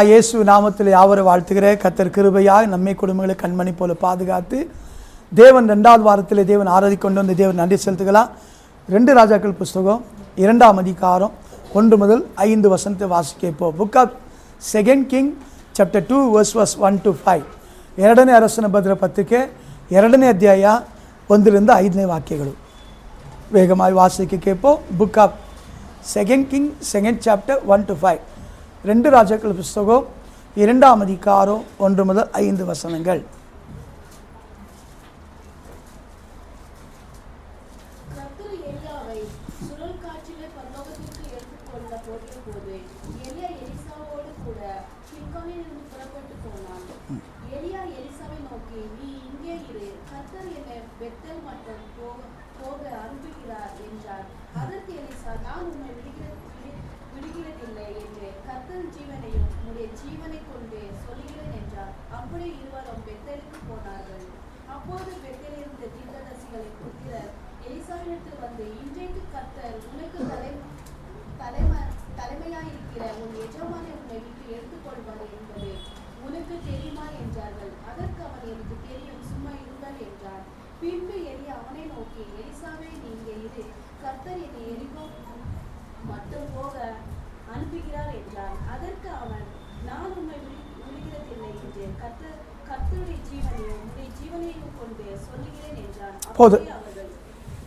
இயேசு நாமத்தில் யாவரை வாழ்த்துகிற கர்த்தர் கிருபையாய் நம்மை குடும்பங்களை கண்மணி போல பாதுகாத்து தேவன் 2வது வாரத்தில் தேவன் ஆராதி கொண்டு வந்து தேவன் நன்றி செலுத்துகலாம். 2 ராஜாக்கள் புஸ்தகம் 2ஆம் அதிகாரம் 1 முதல் 5 வசனத்தை வாசிக்க இப்போ book of 2 king chapter 2 verse 1 to 5. 2ನೇ ಅರಸನ ಭದ್ರ ಪತ್ರಿಕೆ 2ನೇ ಅಧ್ಯಾಯ 1ರಿಂದ 5ನೇ ವಾಕ್ಯಗಳು ವೇಗವಾಗಿ ವಾಸಿಕೆ இப்போ book of 2 king 2nd chapter 1 to 5. 2 ராஜாக்கள் புஸ்தகம் 2ஆம் அதிகாரம் 1 முதல் 5 வசனங்கள்.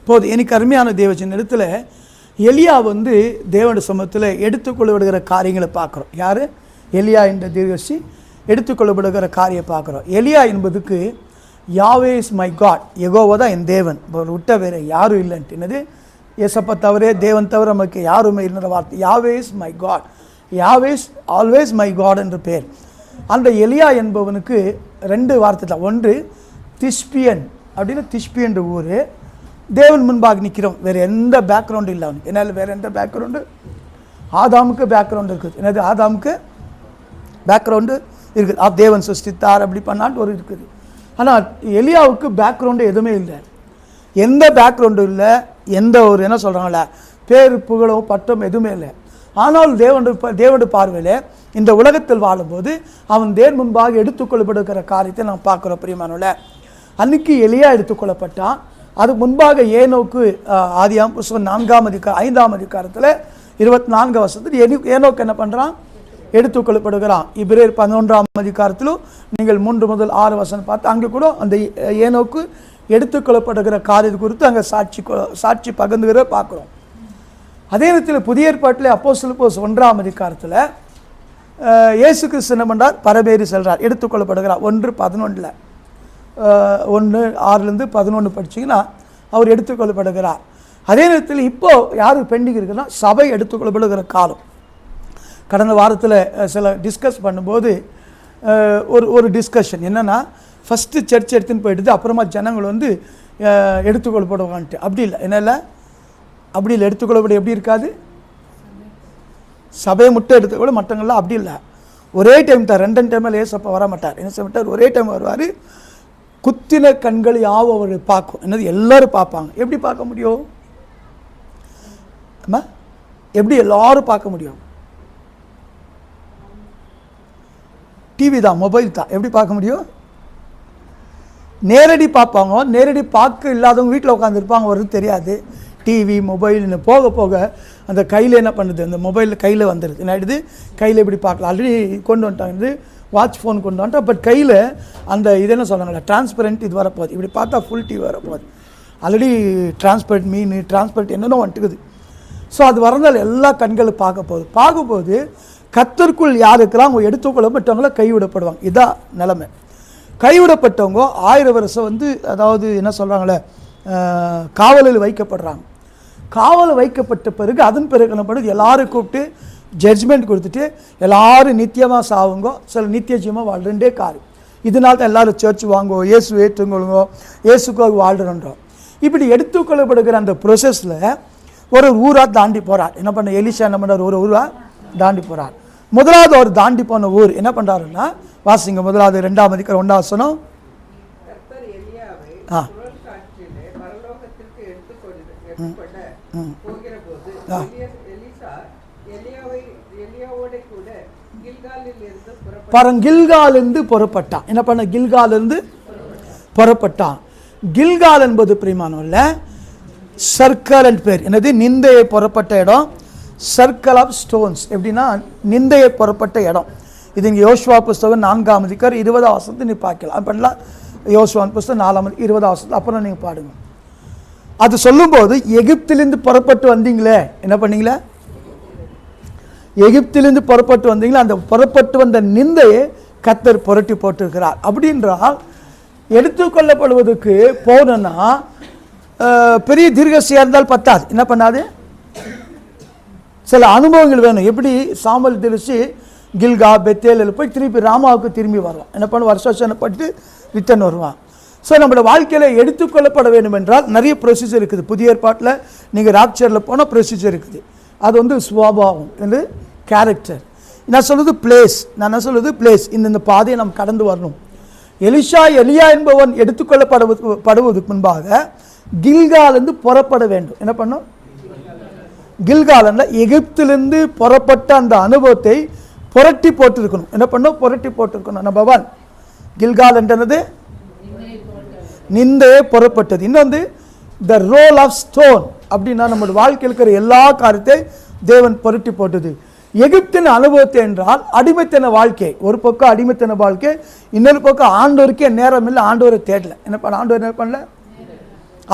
போது எனக்கு அருமையான தேவஜன் இடத்துல எலியா தேவனுடைய சமூகத்தில் எடுத்துக்கொள்ளப்படுகிற காரியங்களை பார்க்குறோம். யார்? எலியா என்ற தீர்க்கதரிசி எடுத்துக்கொள்ளப்படுகிற காரியம் பார்க்குறோம். எலியா என்பதுக்கு யாவே இஸ் மை காட், யெகோவா தான் என் தேவன், விட்ட வேறு யாரும் இல்லைன்ட்டு. என்னது? ஏசப்பா தவிரே தேவன் தவிர நமக்கு யாருமே இல்லைன்ற வார்த்தை. Yahweh is my God, Yahweh is always my God என்று பேர். அந்த எலியா என்பவனுக்கு 2 வார்த்தை தான். ஒன்று திஷ்பியன் அப்படின்னு, திஷ்பி என்ற ஊர். தேவன் முன்பாக நிற்கிறோம், வேறு எந்த பேக்ரவுண்டும் இல்லை அவனுக்கு. என்னால் வேறு எந்த பேக்ரவுண்டு? ஆதாமுக்கு பேக்ரவுண்டு இருக்குது. என்னது? ஆதாமுக்கு பேக்ரவுண்டு இருக்குது. தேவன் சிருஷ்டித்தார் அப்படி பண்ணான்ட்டு ஒரு இருக்குது. ஆனால் எலியாவுக்கு பேக்ரவுண்டு எதுவுமே இல்லை, எந்த பேக்ரவுண்டும் இல்லை, எந்த ஒரு என்ன சொல்கிறாங்களே பேர் புகழோ பட்டம் எதுவுமே இல்லை. ஆனால் தேவனுடைய பார்வையில் இந்த உலகத்தில் வாழும்போது அவன் தேவன் முன்பாக எடுத்துக்கொள்ளப்படுகிற காரியத்தை நாம் பார்க்குறோம். பிரியமானவர்களே, அன்னைக்கு எலியா எடுத்துக்கொள்ளப்பட்டான். அது முன்பாக ஏனோக்கு ஆதியாம் புஸ்தகம் 5ஆம் அதிகாரத்தில் 24 வருஷத்தில் ஏனோக்கு என்ன பண்ணுறான்? எடுத்துக்கொள்ளப்படுகிறான். இப்ரேயர் 11ஆம் அதிகாரத்திலும் நீங்கள் 3 முதல் 6 வசனம் பார்த்து அங்கே கூட அந்த ஏனோக்கு எடுத்துக்கொள்ளப்படுகிற காரியத்தை குறித்து அங்கே சாட்சி பகிர்ந்துகிற பார்க்குறோம். அதே நேரத்தில் புதிய ஏற்பாட்டில் அப்போஸ்தலர் 1ஆம் அதிகாரத்தில் இயேசு கிறிஸ்து என்ன பண்ணுறார்? பரமேறி செல்கிறார், எடுத்துக்கொள்ளப்படுகிறார். 1:11 1:6-11 படிச்சிங்கன்னா அவர் எடுத்துக்கொள்ளப்படுகிறார். அதே நேரத்தில் இப்போது யார் பெண்டிங் இருக்குன்னா சபை எடுத்துக்கொள்ளப்படுகிற காலம். கடந்த வாரத்தில் சில டிஸ்கஸ் பண்ணும்போது ஒரு டிஸ்கஷன் என்னென்னா, ஃபஸ்ட்டு சர்ச் எடுத்துன்னு போயிடுது, அப்புறமா ஜனங்கள் எடுத்துக்கொள்ளப்படுவான்ட்டு. அப்படி இல்லை, என்ன இல்லை, அப்படி இல்லை. எடுத்துக்கொள்ளப்பட எப்படி இருக்காது? சபையை மட்டும் எடுத்துக்கொள்ள, மற்றவங்களாம் அப்படி இல்லை. ஒரே டைம் தான், 2 டைமில் ஏசப்பா வர மாட்டார். என்ன செய்ய மாட்டார்? ஒரே டைம் வருவார். குத்தின கண்கள் யாவும் அவர் பார்க்கும். என்னது? எல்லோரும் பார்ப்பாங்க. எப்படி பார்க்க முடியும்? எப்படி எல்லாரும் பார்க்க முடியும்? டிவி தான், மொபைல் தான். எப்படி பார்க்க முடியும்? நேரடி பார்ப்பாங்க. நேரடி பார்க்க இல்லாதவங்க வீட்டில் உட்காந்துருப்பாங்க, வருது தெரியாது. டிவி மொபைல்னு போக போக அந்த கையில் என்ன பண்ணுது? அந்த மொபைலில் கையில் வந்துடுது. என்ன ஆகிடுது? கையில் எப்படி பார்க்கலாம்? ஆல்ரெடி கொண்டு வந்துட்டாங்க, வாட்ச் ஃபோன் கொண்டு வந்துட்டா. பட் கையில் அந்த இது என்ன சொல்கிறாங்களா, டிரான்ஸ்பரண்ட் இது வரப்போகுது. இப்படி பார்த்தா ஃபுல் டிவி வரப்போகுது. ஆல்ரெடி டிரான்ஸ்பரண்ட் மீன், டிரான்ஸ்பரண்ட் என்னென்ன வந்துட்டுக்குது. ஸோ அது வரந்தால் எல்லா கண்களும் பார்க்கும்போது கர்த்தருக்குள் யார் இருக்கிறாங்க அவங்க எடுத்துக்கொள்ளப்பட்டவங்கள கைவிடப்படுவாங்க. இதான் நிலைமை. கைவிடப்பட்டவங்க 1000 வருஷம் அதாவது என்ன சொல்கிறாங்களே காவலில் வைக்கப்படுறாங்க. காவலில் வைக்கப்பட்ட பிறகு அதன் பிறகு என்னப்படுது? எல்லாரும் கூப்பிட்டு ஜட்ஜ்மெண்ட் கொடுத்துட்டு எல்லாரும் நித்தியமாக சாவுங்கோ, சில நித்திய ஜீவமாக வாழ். 2 காரியம். இதனால தான் எல்லோரும் சர்ச் வாங்குவோம், இயேசு ஏற்றுங்கொள்ளுங்கோ, இயேசுக்காக வாழ்கிறோன்றோம். இப்படி எடுத்துக்கொள்ளப்படுகிற அந்த ப்ரொசஸில் ஒரு ஊராக தாண்டி போகிறார். என்ன பண்ண? எலிஷா என்ன பண்ணுறார்? ஒரு ஊராக தாண்டி போகிறார். முதலாவது அவர் தாண்டி போன ஊர் என்ன பண்ணுறாருன்னா, வாசிங்க முதலாவது 2ஆம் அதிகாரம் 1ஆம் வசனம். கில்காலிருந்து புறப்பட்டான். என்ன பண்ண? கில்காலிருந்து புறப்பட்டான். கில்கால் என்பது பிரியமானவல்ல சர்க்கிள் என்ற பேர். என்னது? நிந்தையை புறப்பட்ட இடம். சர்க்கிள் ஆஃப் ஸ்டோன்ஸ் எப்படின்னா நிந்தையை புறப்பட்ட இடம். இது இங்கே யோசுவா புஸ்தகம் 4ஆம் அதிகாரம் 20ஆம் வசனத்தை நீ பார்க்கலாம். பண்ணலாம் யோசுவா புஸ்தகம் 4ஆம் 20ஆம் வசனத்தை அப்புறம் நீங்கள் பாடுங்க. அது சொல்லும்போது எகிப்திலிருந்து புறப்பட்டு வந்தீங்களே, என்ன பண்ணீங்களே? எகிப்திலிருந்து புறப்பட்டு வந்தீங்களே, அந்த புறப்பட்டு வந்த நிந்தையை கர்த்தர் புரட்டி போட்டிருக்கிறார். அப்படின்றால் எடுத்துக்கொள்ளப்படுவதற்கு போனா பெரிய தீர்க்கதரிசியாக இருந்தால் பத்தாது. என்ன பண்ணாது? சில அனுபவங்கள் வேணும். எப்படி சாமுவேல் தீர்க்கதரிசி கில்கா பெத்தேலில் போய் திருப்பி ராமாவுக்கு திரும்பி வருவான். என்ன பண்ண? வருஷப்பட்டு ரிட்டர்ன் வருவான். ஸோ நம்மளோட வாழ்க்கையில் எடுத்துக்கொள்ளப்பட வேண்டும் என்றால் நிறைய ப்ரொசீஜர் இருக்குது. புதிய ஏற்பாட்டில் நீங்கள் ராப்சரில் போனால் ப்ரொசீஜர் இருக்குது. அது வந்து சுவாபாவம், இது கேரக்டர். நான் சொல்லுது பிளேஸ். நான் என்ன சொல்லுது? பிளேஸ். இந்த பாதையை நம்ம கடந்து வரணும். எலியா என்பவன் எடுத்துக்கொள்ளப்படுவதற்கு முன்பாக கில்காலிருந்து புறப்பட வேண்டும். என்ன பண்ணும்? கில்கால் எகிப்திலிருந்து புறப்பட்ட அந்த அனுபவத்தை புரட்டி போட்டிருக்கணும். என்ன பண்ணும்? புரட்டி போட்டிருக்கணும். நம்பர் 1 கில்கால் என்றது நிந்தையே புறப்பட்டது. இன்னொன்று த ரோல் ஆஃப் ஸ்டோன். அப்படின்னா நம்மளோட வாழ்க்கையில் இருக்கிற எல்லா காரியத்தை தேவன் புரட்டி போட்டது. எகிப்தின் அனுபவத்தை என்றால் அடிமைத்தன வாழ்க்கை. ஒரு பக்கம் அடிமைத்தன வாழ்க்கை, இன்னொரு பக்கம் ஆண்டவருக்கே நேரம் இல்லை, ஆண்டவரை தேடல. என்ன பண்ண? ஆண்டவர் என்ன பண்ணல?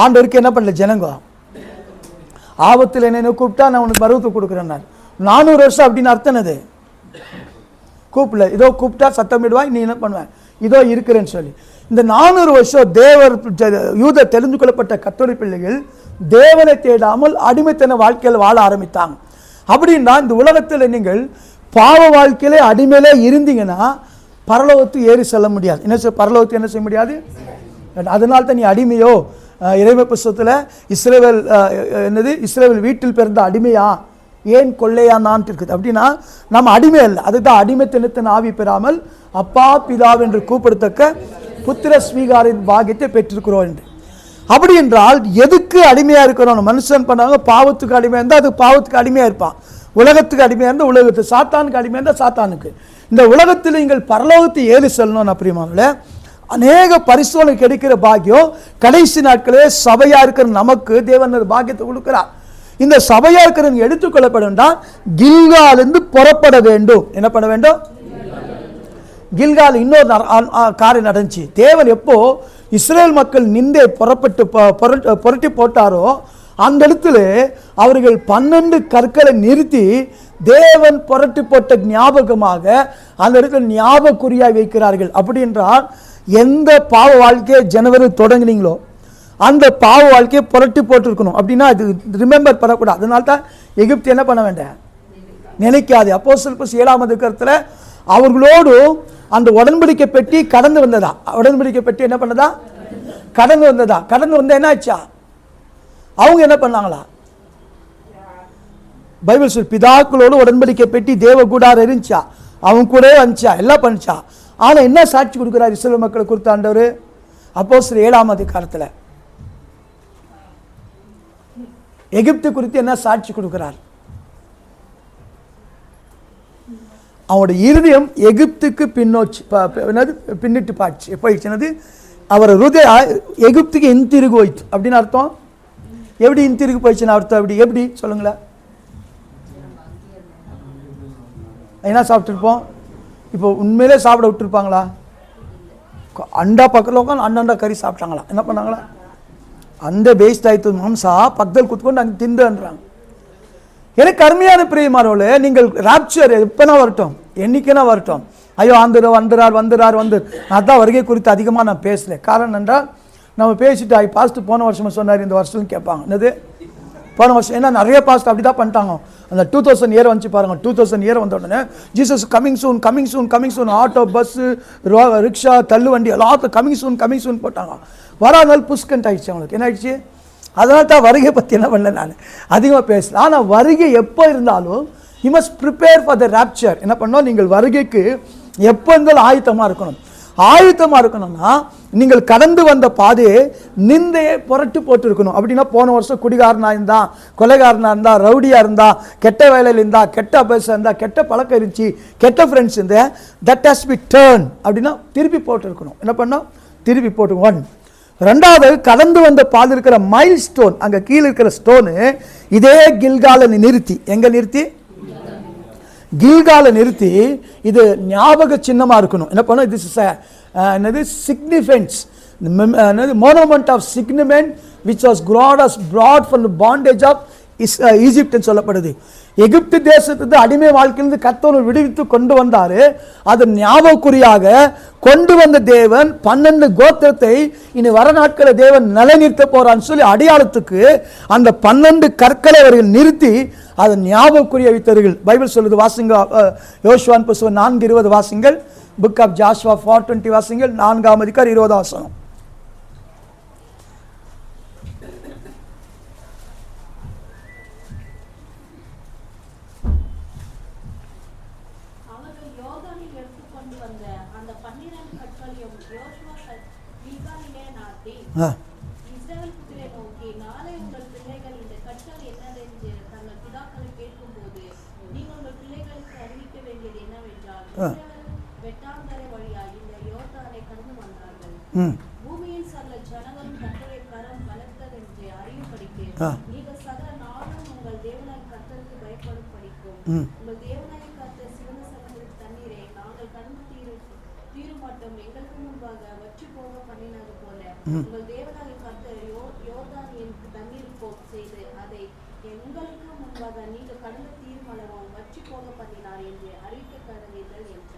ஆண்டவருக்கு என்ன பண்ணல? ஜனங்க ஆபத்தில் என்ன கூப்பிட்டா நான் உனக்கு பருவத்தை கொடுக்குறேன். நான் 400 வருஷம் அப்படின்னு அர்த்தம். அது கூப்பிடல. இதோ கூப்பிட்டா சத்தமிடுவாய், நீ என்ன பண்ணுவேன்? இதோ இருக்கிறேன்னு சொல்லி. இந்த 400 வருஷம் தேவர் யூத தெரிந்து கொள்ளப்பட்ட கர்த்தருடைய பிள்ளைகள் தேவனை தேடாமல் அடிமைத்தன வாழ்க்கையில் வாழ ஆரம்பித்தாங்க. அப்படின்னா இந்த உலகத்தில் நீங்கள் பாவ வாழ்க்கையிலே அடிமையிலே இருந்தீங்கன்னா பரலோகத்துக்கு ஏறி செல்ல முடியாது. என்ன பரலோகத்துக்கு என்ன செய்ய முடியாது? அதனால தான் நீ அடிமையோ. இறைமை புஸ்தகத்தில் இஸ்ரவேல் என்னது? இஸ்ரவேல் வீட்டில் பிறந்த அடிமையா ஏன் கொள்ளையானான் இருக்குது. அப்படின்னா நம்ம அடிமை இல்லை, அதுதான் அடிமைத்தனத்தின் ஆவி பெறாமல் அப்பா பிதாவ் என்று கூப்பிடத்தக்க புத்திர ஸ்வீகாரின் பாக்கியத்தை பெற்றிருக்கிறோம் என்று. அப்படி என்றால் எதுக்கு அடிமையா இருக்கிறோம்? மனுஷன் பண்ணாங்க பாவத்துக்கு அடிமையா இருந்தால் அது பாவத்துக்கு அடிமையா இருப்பான். உலகத்துக்கு அடிமையா இருந்தால் உலகத்துக்கு, சாத்தானுக்கு அடிமையா இருந்தால் சாத்தானுக்கு. இந்த உலகத்தில் நீங்கள் பரலோகத்தை ஏறி செல்லணும். அப்படிமாங்களே அநேக பரிசோதனை கிடைக்கிற பாக்கியம் கடைசி நாட்களே சபையா இருக்கிற நமக்கு தேவன் பாக்கியத்தை கொடுக்கிறார். இந்த சபையா இருக்கிற எடுத்துக்கொள்ளப்படும் கில்காலிருந்து புறப்பட வேண்டும். என்ன பண்ண வேண்டும்? கில்கால் இன்னொரு காரியம் நடந்துச்சு. தேவன் எப்போ இஸ்ரேல் மக்கள் நிந்தை புரட்டி போட்டாரோ அந்த இடத்துல அவர்கள் 12 கற்களை நிறுத்தி தேவன் புரட்டி போட்ட ஞாபகமாக அந்த இடத்துல ஞாபகக்குறியாக வைக்கிறார்கள். அப்படி என்றால் எந்த பாவ வாழ்க்கையை ஜனவரி தொடங்கினீங்களோ அந்த பாவ வாழ்க்கையை புரட்டி போட்டிருக்கணும். அப்படின்னா அது ரிமெம்பர் பண்ணக்கூடாது. அதனால தான் எகிப்து என்ன பண்ண வேண்டாம்? நினைக்காது. அப்போஸ்தலர் 7ஆம் அதிகாரத்தில் அவர்களோடு அந்த உடன்படிக்கை பெட்டி கடந்து வந்ததா? உடன்படிக்கை பெட்டி என்ன பண்ணதா? கடந்து வந்ததா? கடந்து வந்தா என்ன ஆச்சா? அவங்க என்ன பண்ணாங்களா? பைபிள் சொல் பிதாக்களோடு உடன்படிக்கை பெட்டி தேவ கூடாரம் இருந்துச்சா, அவங்க கூட வந்துச்சா, எல்லாம் பண்ணிச்சா. ஆனா என்ன சாட்சி கொடுக்கிறார் இஸ்ரவேல் மக்களை குறித்து ஆண்டவர்? அப்போஸ்தலர் 7ஆம் அதிகாரத்தில் எகிப்து குறித்து என்ன சாட்சி கொடுக்கிறார்? அவனுடைய இருதயம் எகிப்துக்கு பின்னிட்டு பாய்ச்சி போயிடுச்சுனது. அவர் ஹிருதய எகிப்துக்கு இன்திருகு போயிடுச்சு. அப்படின்னு அர்த்தம். எப்படி இன்திருகு போயிடுச்சுன்னு அர்த்தம்? எப்படி சொல்லுங்களேன். என்ன சாப்பிட்டுருப்போம்? இப்போ உண்மையிலே சாப்பிட விட்டுருப்பாங்களா? அண்டா பக்கத்தில் உட்காந்து அண்டா கறி சாப்பிட்டாங்களா? என்ன பண்ணாங்களா? அந்த பேஸ்ட் ஆயிட்டு மாம்சா பக்கத்தில் குத்துக்கொண்டு அங்கே திண்டுன்றாங்க. எனக்கு அருமையான பிரியமானவர்களே, நீங்கள் ராப்சர் எப்பனா வரட்டும், என்னைக்குன்னா வரட்டும், ஐயோ வந்துறார். அதான் வருகை குறித்து அதிகமாக நான் பேசல. காரணம் என்றால் நம்ம பேசிட்டு பாஸ்ட் போன வருஷமா சொன்னார், இந்த வருஷம் கேட்பாங்க. என்னது போன வருஷம்? ஏன்னா நிறைய பாஸ்ட் அப்படி தான் பண்ணிட்டாங்க. அந்த 2000 இயர் வந்துச்சு பாருங்க. 2000 இயர் வந்த உடனே Jesus coming soon auto bus rickshaw தள்ளு வண்டி எல்லாத்தையும் கமிங் சூன் போட்டாங்க. வராதனால புஷ்கண்ட் ஆயிடுச்சு அவங்களுக்கு. என்ன ஆயிடுச்சு? அதனால தான் வருகை பற்றி என்ன பண்ணல நான் அதிகமாக பேசல. ஆனால் வருகை எப்போ இருந்தாலும் you must prepare for the rapture. என்ன பண்ணோம்? நீங்கள் வருகைக்கு எப்போ இருந்தாலும் ஆயத்தமாக இருக்கணும். ஆயத்தமாக இருக்கணும்னா நீங்கள் கடந்து வந்த பாதையை நிந்தையை புரட்டு போட்டு இருக்கணும். அப்படின்னா போன வருஷம் குடிகாரனாக இருந்தா, கொலைகாரனாக இருந்தா, ரவுடியாக இருந்தா, கெட்ட வேலையில் இருந்தா, கெட்ட அபேசம் இருந்தா, கெட்ட பழக்கம் இருந்துச்சு, கெட்ட ஃப்ரெண்ட்ஸ் இருந்தா, தட் ஹஸ் பி டர்ன் அப்படின்னா திருப்பி போட்டு இருக்கணும். என்ன பண்ணோம்? திருப்பி போட்டு. ஒன். ரெண்டாவது, கடந்து வந்த பாதை இருக்கிற மைல் ஸ்டோன், அங்கே கீழே இருக்கிற ஸ்டோனு இதே கில்காலை நிறுத்தி, எங்கே நிறுத்தி? கில்காலை நிறுத்தி இது ஞாபக சின்னமாக இருக்கணும். என்ன பண்ணணும்? திஸ் இஸ் என்னது? Significance, monument of significant which was God has brought from the bondage of ஈஜிப்ட்னு சொல்லப்படுது. எகிப்து தேசத்துக்கு அடிமை வாழ்க்கையிலிருந்து கர்த்தர் விடுவித்து கொண்டு வந்தாரு. அது ஞாபகக்குறியாக கொண்டு வந்த தேவன் 12 கோத்திரத்தை இனி வர நாட்களை தேவன் நிலைநிறுத்த போறான்னு சொல்லி அடையாளத்துக்கு அந்த 12 கற்களை அவர்கள் நிறுத்தி அதை ஞாபகக்குரிய வைத்தார்கள். பைபிள் சொல்லுது, வாசிங்க. யோசுவாவின் புத்தகம் 4:20 வாசிங்கள். புக் ஆஃப் ஜாஷுவா 4:20 வாசிங்கள். 4ஆம் அதிகாரம் 20ஆம் வசனம்.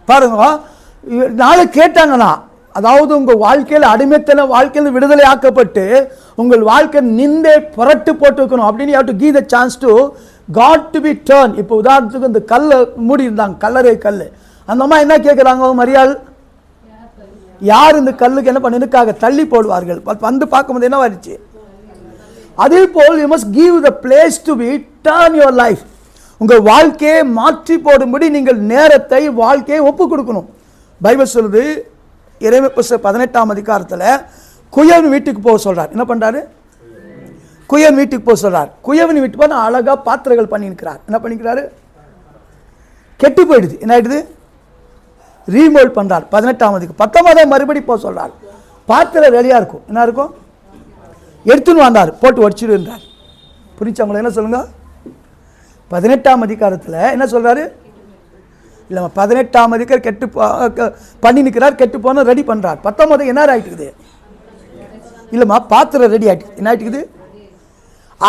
பாருங்க, நாளை கேட்டாங்கன்னா, அதாவது உங்க வாழ்க்கையில் அடிமைத்தன வாழ்க்கையில் விடுதலை ஆக்கப்பட்டு உங்கள் வாழ்க்கை நிந்தை புரட்டு போட்டு வைக்கணும் அப்படின்னு you have to give the chance to God to be turned. இப்போ உதாரணத்துக்கு இந்த கல்லை மூடி இருந்தாங்க, கல்லறை கல். அந்த அம்மா என்ன கேட்குறாங்க? மரியாள் யார் இந்த கல்லுக்கு என்ன பண்ணிருக்காங்க? தள்ளி போடுவார்கள். வந்து பார்க்கும்போது என்ன ஆயிடுச்சு? அதே போல் you must give the place to be turn your life. உங்கள் வாழ்க்கையை மாற்றி போடும்படி நீங்கள் நேரத்தை, வாழ்க்கையை ஒப்பு கொடுக்கணும். பைபிள் சொல்லுது, எரேமியா புத்தகம் 18ஆம் அதிகாரத்தில் குயவன் வீட்டுக்கு போக சொல்றார். என்ன பண்றாரு? குயவன் வீட்டுக்கு போக சொல்றார். குயவன் வீட்டுக்கு போனால் அழகா பாத்திரங்கள் பண்ணியிருக்கிறார். என்ன பண்ணிக்கிறாரு? கெட்டு போயிடுது. என்ன ஆயிடுது? ரீமோல்ட் பண்றார். 18ஆம் அதிகாரம் 19ஆம் மறுபடி போக சொல்றார். பாத்திரம் ரெடியா இருக்கும். என்ன இருக்கும்? எடுத்துன்னு வந்தார், போட்டு வச்சிருந்தார். புரிச்சவங்களை என்ன சொல்லுங்க? 18ஆம் அதிகாரத்தில் என்ன சொல்றாரு? இல்லை, 18ஆம் அதிகாரம் கெட்டு பண்ணி நிற்கிறார், கெட்டு போன ரெடி பண்றார். 19 என்ன ஆயிட்டுக்குது? இல்லைம்மா, பாத்திரம் ரெடி ஆயிட்டு என்ன ஆயிட்டுக்குது?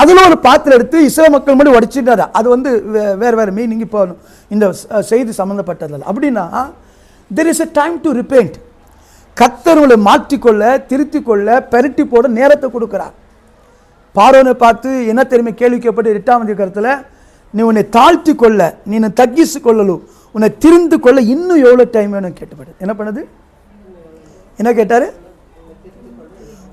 அதில் ஒரு பாத்திரம் எடுத்து இஸ்ரேல் மக்கள் மட்டும் உடைச்சிட்டாரு. அது வந்து வேறு வேறு மீனிங் இப்போ இந்த செய்தி சம்மந்தப்பட்டதில்லை. அப்படின்னா there is a time to repent. கர்த்தர்களை மாற்றிக்கொள்ள, திருத்திக்கொள்ள, பெருட்டி போட நேரத்தை கொடுக்குறார். பார்வோனை பார்த்து என்ன தெரியுமா கேள்வி கேட்பட்டு 8ஆம் அதிகாரத்தில், நீ உன்னை தாழ்த்தி கொள்ள, நீ தக்கிச்சு கொள்ளலும், உன்னை திரிந்து கொள்ள இன்னும் எவ்வளோ டைம் வேணும் கேட்டப்படு. என்ன பண்ணுது? என்ன கேட்டாரு?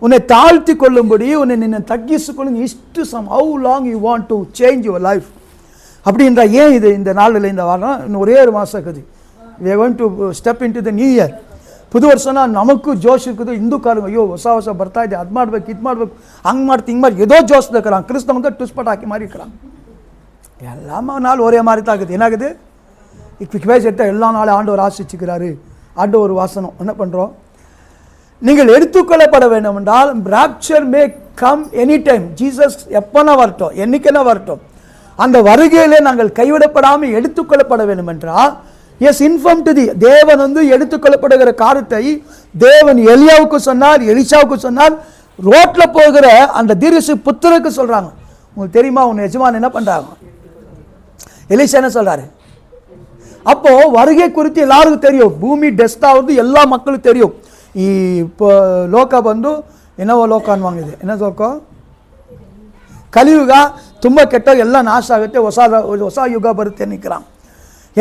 உன்னை தாழ்த்தி கொள்ளும்படி, உன்னை நின்று தக்கிச்சு கொள்ளுங்க. இஷ்டு சம் how long you want to change your life அப்படின்றா. ஏன் இது இந்த நாளில் இந்த வாரம் இன்னும் ஒரே ஒரு மாதம் இருக்குது. we are going to step into the new year. புது வருஷம்னா நமக்கு ஜோஷ் இருக்குது. ಹಿಂದೂಕಾರங்க ಅಯ್ಯೋ ಹೊಸ ಹೊಸ ಬರ್ತಾ ಇದೆ, ಅದು ಮಾಡ್ಬೇಕು, ಇದು ಮಾಡ್ಬೇಕು, ಹಂಗೆ ಮಾಡ್ತಿ, ಹಿಂಗೆ ಮಾಡಿ ஏதோ ஜோஷ் இருக்கிறான். கிறிஸ்தவங்க டுஸ்பட் ஆக்கி மாதிரி இருக்கிறான். எல்லாமே நாள் ஒரே மாதிரி தான் இருக்குது. என்ன ஆகுது? இப்போ பேசிட்டு எல்லா நாளும் ஆண்டவர் ஆசிச்சுக்கிறாரு, ஆண்டவர் ஒரு வாசனம். என்ன பண்ணுறோம்? நீங்கள் எடுத்துக்கொள்ளப்பட வேண்டும் என்றால் rapture may come any time. Jesus எப்போனா வரட்டும், என்னைக்குன்னா வரட்டும். அந்த வருகையிலே நாங்கள் கைவிடப்படாமல் எடுத்துக்கொள்ளப்பட வேண்டும் என்றால் எஸ் இன்ஃபார்ம் டு தி. தேவன் வந்து எடுத்துக்கொள்ளப்படுகிற காரியத்தை தேவன் எலியாவுக்கு சொன்னார், எலிசாவுக்கு சொன்னார். ரோட்டில் போகிற அந்த தீர்க்கதரிசி புத்திரருக்கு சொல்கிறாங்க. உங்களுக்கு தெரியுமா, உன் எஜமான் என்ன பண்ணுறாங்க? எலிசா என்ன சொல்கிறாரு? அப்போ வருகை குறித்து எல்லாருக்கும் தெரியும். பூமி டெஸ்ட் ஆகுது, எல்லா மக்களுக்கும் தெரியும். இப்போ ಲೋಕ ಬಂದು ಏನೋ ಲೋಕ ಅನ್ನುವಂಗಿದೆ. என்ன ಲೋಕ? ಕಲಿಯುಗ. ತುಂಬ ಕೆಟ್ಟ ಎಲ್ಲ ನಾಶ ಆಗುತ್ತೆ, ಹೊಸ ಯುಗ ಬರುತ್ತೆ நிற்கிறான்.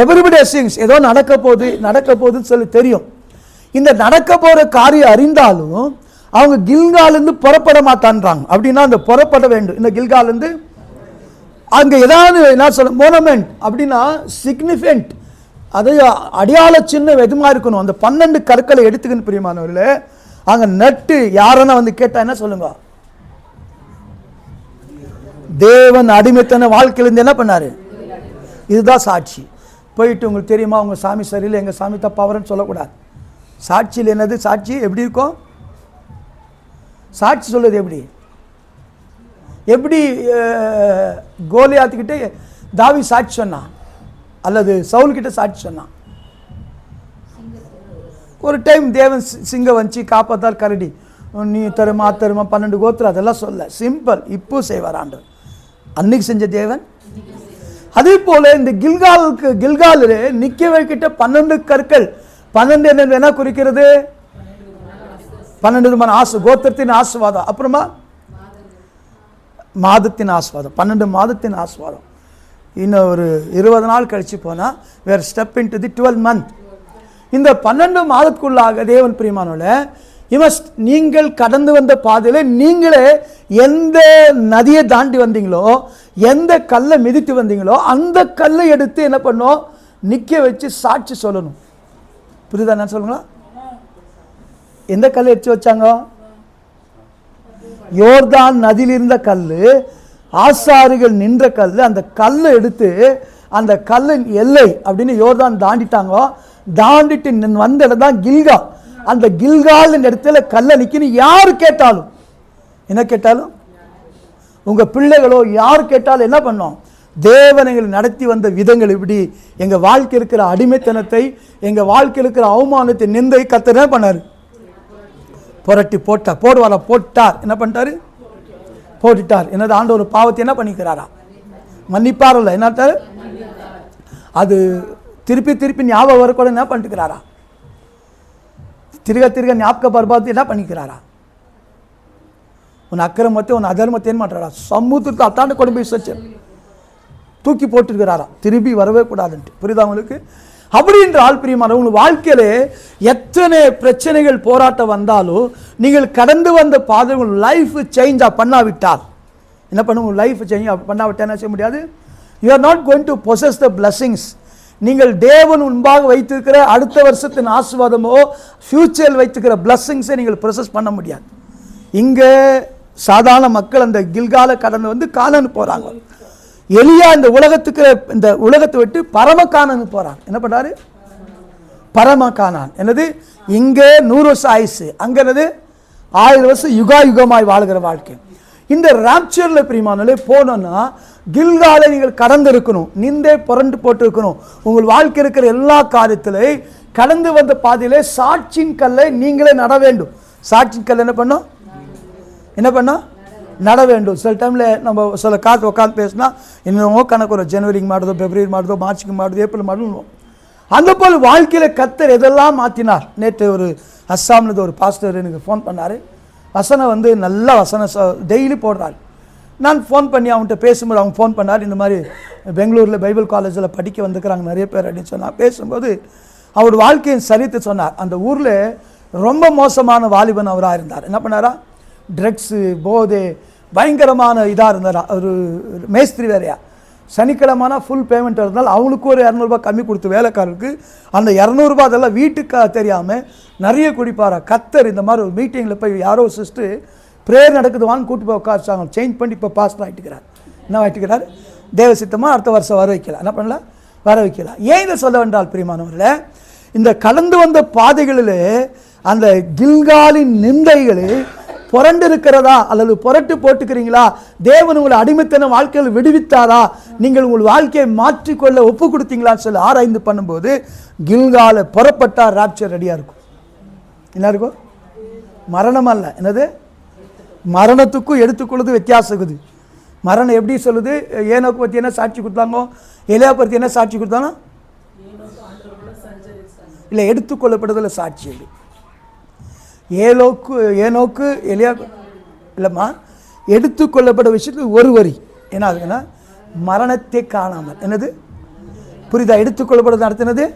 எவ்ரிபடி சிங்ஸ் ஏதோ நடக்க போகுதுன்னு சொல்லி தெரியும். இந்த நடக்க போகிற காரியம் அறிந்தாலும் அவங்க கில்காலேருந்து புறப்பட மாட்டான்றாங்க. அப்படின்னா அந்த புறப்பட வேண்டும். இந்த கில்காலேருந்து அங்கே ஏதாவது என்ன சொல்ல மோனமெண்ட் அப்படின்னா சிக்னிஃபிகண்ட் அது அடையாள சின்னம் எதுமா இருக்கணும். அந்த 12 கற்களை எடுத்துக்கணும் பிரியமானவர்களே. அங்கே நட்டு யாரன்னா வந்து கேட்டா என்ன சொல்லுங்க? தேவன் அடிமைத்தன வாழ்க்கையிலிருந்து என்ன பண்ணாரு? இதுதான் சாட்சி. போயிட்டு உங்களுக்கு தெரியுமா, உங்கள் சாமி சரியில்லை, எங்கள் சாமி தப்பாவரன்னு சொல்லக்கூடாது. சாட்சியில் என்னது? சாட்சி எப்படி இருக்கும்? சாட்சி சொல்லுது எப்படி? எப்படி கோலியாத்துக்கிட்ட தாவி சாட்சி சொன்னான், அல்லது சவுல்கிட்ட சாட்சி சொன்னான்? ஒரு டைம் தேவன் சிங்கம் வச்சு காப்பாத்தால் கரடி, நீ தருமா 12 கோத்திரம் அதெல்லாம் சொல்ல, சிம்பிள். இப்போ செய்வார் ஆண்டவர். அன்னைக்கு செஞ்ச தேவன். அதே போல இந்த கில்கால் நிக்க வைக்கிட்ட 12 கற்கள். 12 என்ன குறிக்கிறது? 12 விதமான கோத்திரத்தின் ஆசீர்வாதம். அப்புறமா மாதத்தின் ஆசீர்வாதம், 12 மாதத்தின் ஆசீர்வாதம். இன்னும் ஒரு 20 நாள் கழிச்சு போனா வேற ஸ்டெப் இன்டு தி 12 மந்த். இந்த 12 மாதத்துக்குள்ளாக தேவன் பிரியமானவர்களே, நீங்கள் கடந்து வந்த பாதையில நீங்களே எந்த நதியை தாண்டி வந்தீங்களோ, எந்த கல்லை மிதித்து வந்தீங்களோ, அந்த கல்லை எடுத்து என்ன பண்ணோம்? நிக்க வச்சு சாட்சி சொல்லணும். புரியுதா? என்ன சொல்லுங்களா? எந்த கல்லை எடுத்து வச்சாங்க? யோர்தான் நதியில் இருந்த கல்லு, ஆசாரிகள் நின்ற கல்லு. அந்த கல்லை எடுத்து அந்த கல்லின் எல்லை அப்படின்னு யோர்தான் தாண்டிட்டாங்க. தாண்டிட்டு வந்த இடம் தான் கில்கால். அந்த கில்கால் இடத்துல கல்லை நிக்கணும். யாரு கேட்டாலும், என்ன கேட்டாலும், உங்க பிள்ளைகளோ யார் கேட்டாலும் என்ன பண்ணோம்? தேவன் எங்களை நடத்தி வந்த விதங்கள் இப்படி, எங்க வாழ்க்கை இருக்கிற அடிமைத்தனத்தை, எங்க வாழ்க்கை இருக்கிற அவமானத்தை, நிந்தை கர்த்தர் என்ன பண்ணாரு? புரட்டி போட்டார். போட்டார். என்ன பண்ணிட்டாரு? போட்டுட்டார். என்னது? ஆண்டவர் பாவத்தை என்ன பண்ணிக்கிறாரா? மன்னிப்பார்ல. என்ன அது திருப்பி திருப்பி ஞாபகம் வரக்கூட என்ன பண்ணிக்கிறாரா? திருக ஞாபக பர்பாத்து என்ன பண்ணிக்கிறாரா? உன் அக்கிரமத்தை உன் அதர்மத்தை என்ன பண்றாரா? சமூகத்துக்கு அத்தாண்டு கொண்டு போய் சச்சு தூக்கி போட்டுருக்கிறாரா? திரும்பி வரவே கூடாதுன்ட்டு. புரியுதா உங்களுக்கு? அப்படின்ற ஆள் பிரியமான உங்கள் வாழ்க்கையில எத்தனை பிரச்சனைகள் போராட்டம் வந்தாலும் நீங்கள் கடந்து வந்த பாதை உங்கள் லைஃப் சேஞ்ச் பண்ணாவிட்டால் என்ன பண்ணும்? உங்கள் லைஃப் சேஞ்ச் பண்ணாவிட்டால் என்ன செய்ய முடியாது? You are not going to possess the blessings. நீங்கள் தேவன் முன்பாக வைத்திருக்கிற அடுத்த வருஷத்தின் ஆசீர்வாதமோ ஃபியூச்சரில் வைத்திருக்கிற பிளஸிங்ஸை நீங்கள் ப்ரொசஸ் பண்ண முடியாது. இங்கே சாதாரண மக்கள் அந்த கில்காலை கடந்து வந்து கானான் போகிறாங்க. எலியா இந்த உலகத்தை விட்டு பரமகானான் போறான். என்ன பண்றாரு? பரமகானான். என்னது? இங்கே 100 வருஷம் ஆயுசு, அங்க என்னது 1000 வருஷம் யுகாயுகமாய் வாழ்கிற வாழ்க்கை. இந்த ராப்சர்ல பிரியமானே போனோம்னா கில்காலை நீங்கள் கடந்து இருக்கணும், நிந்தே புரண்டு போட்டு இருக்கணும். உங்கள் வாழ்க்கை இருக்கிற எல்லா காரியத்திலே கடந்து வந்த பாதையிலே சாட்சியின் கல்லை நீங்களே நட வேண்டும். சாட்சியின் கல் என்ன பண்ணும்? என்ன பண்ணோம்? நட வேண்டும். சில டைமில் நம்ம சில காற்று உட்காந்து பேசினா இன்னும் கணக்கு ஒரு ஜனவரிக்கு மாடுதோ, பிப்ரவரி மாடுதோ, மார்ச்சுக்கு மாடுதோ, ஏப்ரல் மாடுவோம். அந்த போல் வாழ்க்கையில் கர்த்தர் எதெல்லாம் மாற்றினார். நேற்று ஒரு அஸ்ஸாமில் ஒரு பாஸ்டர் எனக்கு ஃபோன் பண்ணார். வசனம் வந்து நல்ல வசனம் டெய்லி போடுறாரு. நான் ஃபோன் பண்ணி அவன்கிட்ட பேசும்போது அவங்க ஃபோன் பண்ணார். இந்த மாதிரி பெங்களூரில் பைபிள் காலேஜில் படிக்க வந்துக்கிறாங்க நிறைய பேர் அப்படின்னு சொன்னார். பேசும்போது அவர் வாழ்க்கையின் சரித்து சொன்னார். அந்த ஊரில் ரொம்ப மோசமான வாலிபன் அவராக இருந்தார். என்ன பண்ணாரா? ட்ரக்ஸு, போதை, பயங்கரமான இதாக இருந்தார். ஒரு மேஸ்திரி வேறையா. சனிக்கிழமைனா ஃபுல் பேமெண்ட் இருந்தால் அவங்களுக்கு ஒரு 200 ரூபாய் கம்மி கொடுத்து வேலைக்காரருக்கு அந்த 200 ரூபாய் அதெல்லாம் வீட்டுக்கு தெரியாமல் நிறைய குடிப்பாரா. கர்த்தர் இந்த மாதிரி ஒரு மீட்டிங்கில் போய் யாரோ சிஸ்டர் ப்ரேயர் நடக்குதுவான்னு கூட்டு போய் உட்காரிச்சாங்க. சேஞ்ச் பண்ணி இப்போ பாஸ்டர் ஆகிட்டுக்கிறார். என்ன ஆகிட்டுக்கிறார்? தேவ சித்தமாக அடுத்த வருஷம் வர வைக்கலாம். என்ன பண்ணல? வர வைக்கலாம். ஏன் இதை சொல்ல வேண்டால் பிரியமானவர்களே, இந்த கடந்து வந்த பாதைகளில் அந்த கில்காலின் நிந்தைகளில் புரண்டு இருக்கிறதா அல்லது புரட்டு போட்டுக்கிறீங்களா? தேவன் உங்களை அடிமைத்தன வாழ்க்கையில் விடுவித்தாரா? நீங்கள் உங்கள் வாழ்க்கையை மாற்றிக்கொள்ள ஒப்பு கொடுத்தீங்களான்னு சொல்லி ஆராய்ந்து பண்ணும்போது கில்கால புறப்பட்டா ராப்சர் ரெடியாக இருக்கும். என்ன இருக்கும்? மரணம் அல்ல. என்னது? மரணத்துக்கும் எடுத்துக்கொள்வது வித்தியாசம் இருக்குது. மரணம் எப்படி சொல்லுது? ஏனோக்கு பற்றி என்ன சாட்சி கொடுத்தாங்க? எலியா பற்றி என்ன சாட்சி கொடுத்தாங்க? இல்லை, எடுத்துக்கொள்ளப்படுதல் சாட்சி. ஏனோக்கு எலியா இல்லைம்மா, எடுத்துக்கொள்ளப்பட்ட விஷயத்துக்கு ஒரு வரி என்ன ஆகுதுன்னா மரணத்தை காணாமல். என்னது? புரியுதா? எடுத்துக்கொள்ளப்படுறது நடத்தினது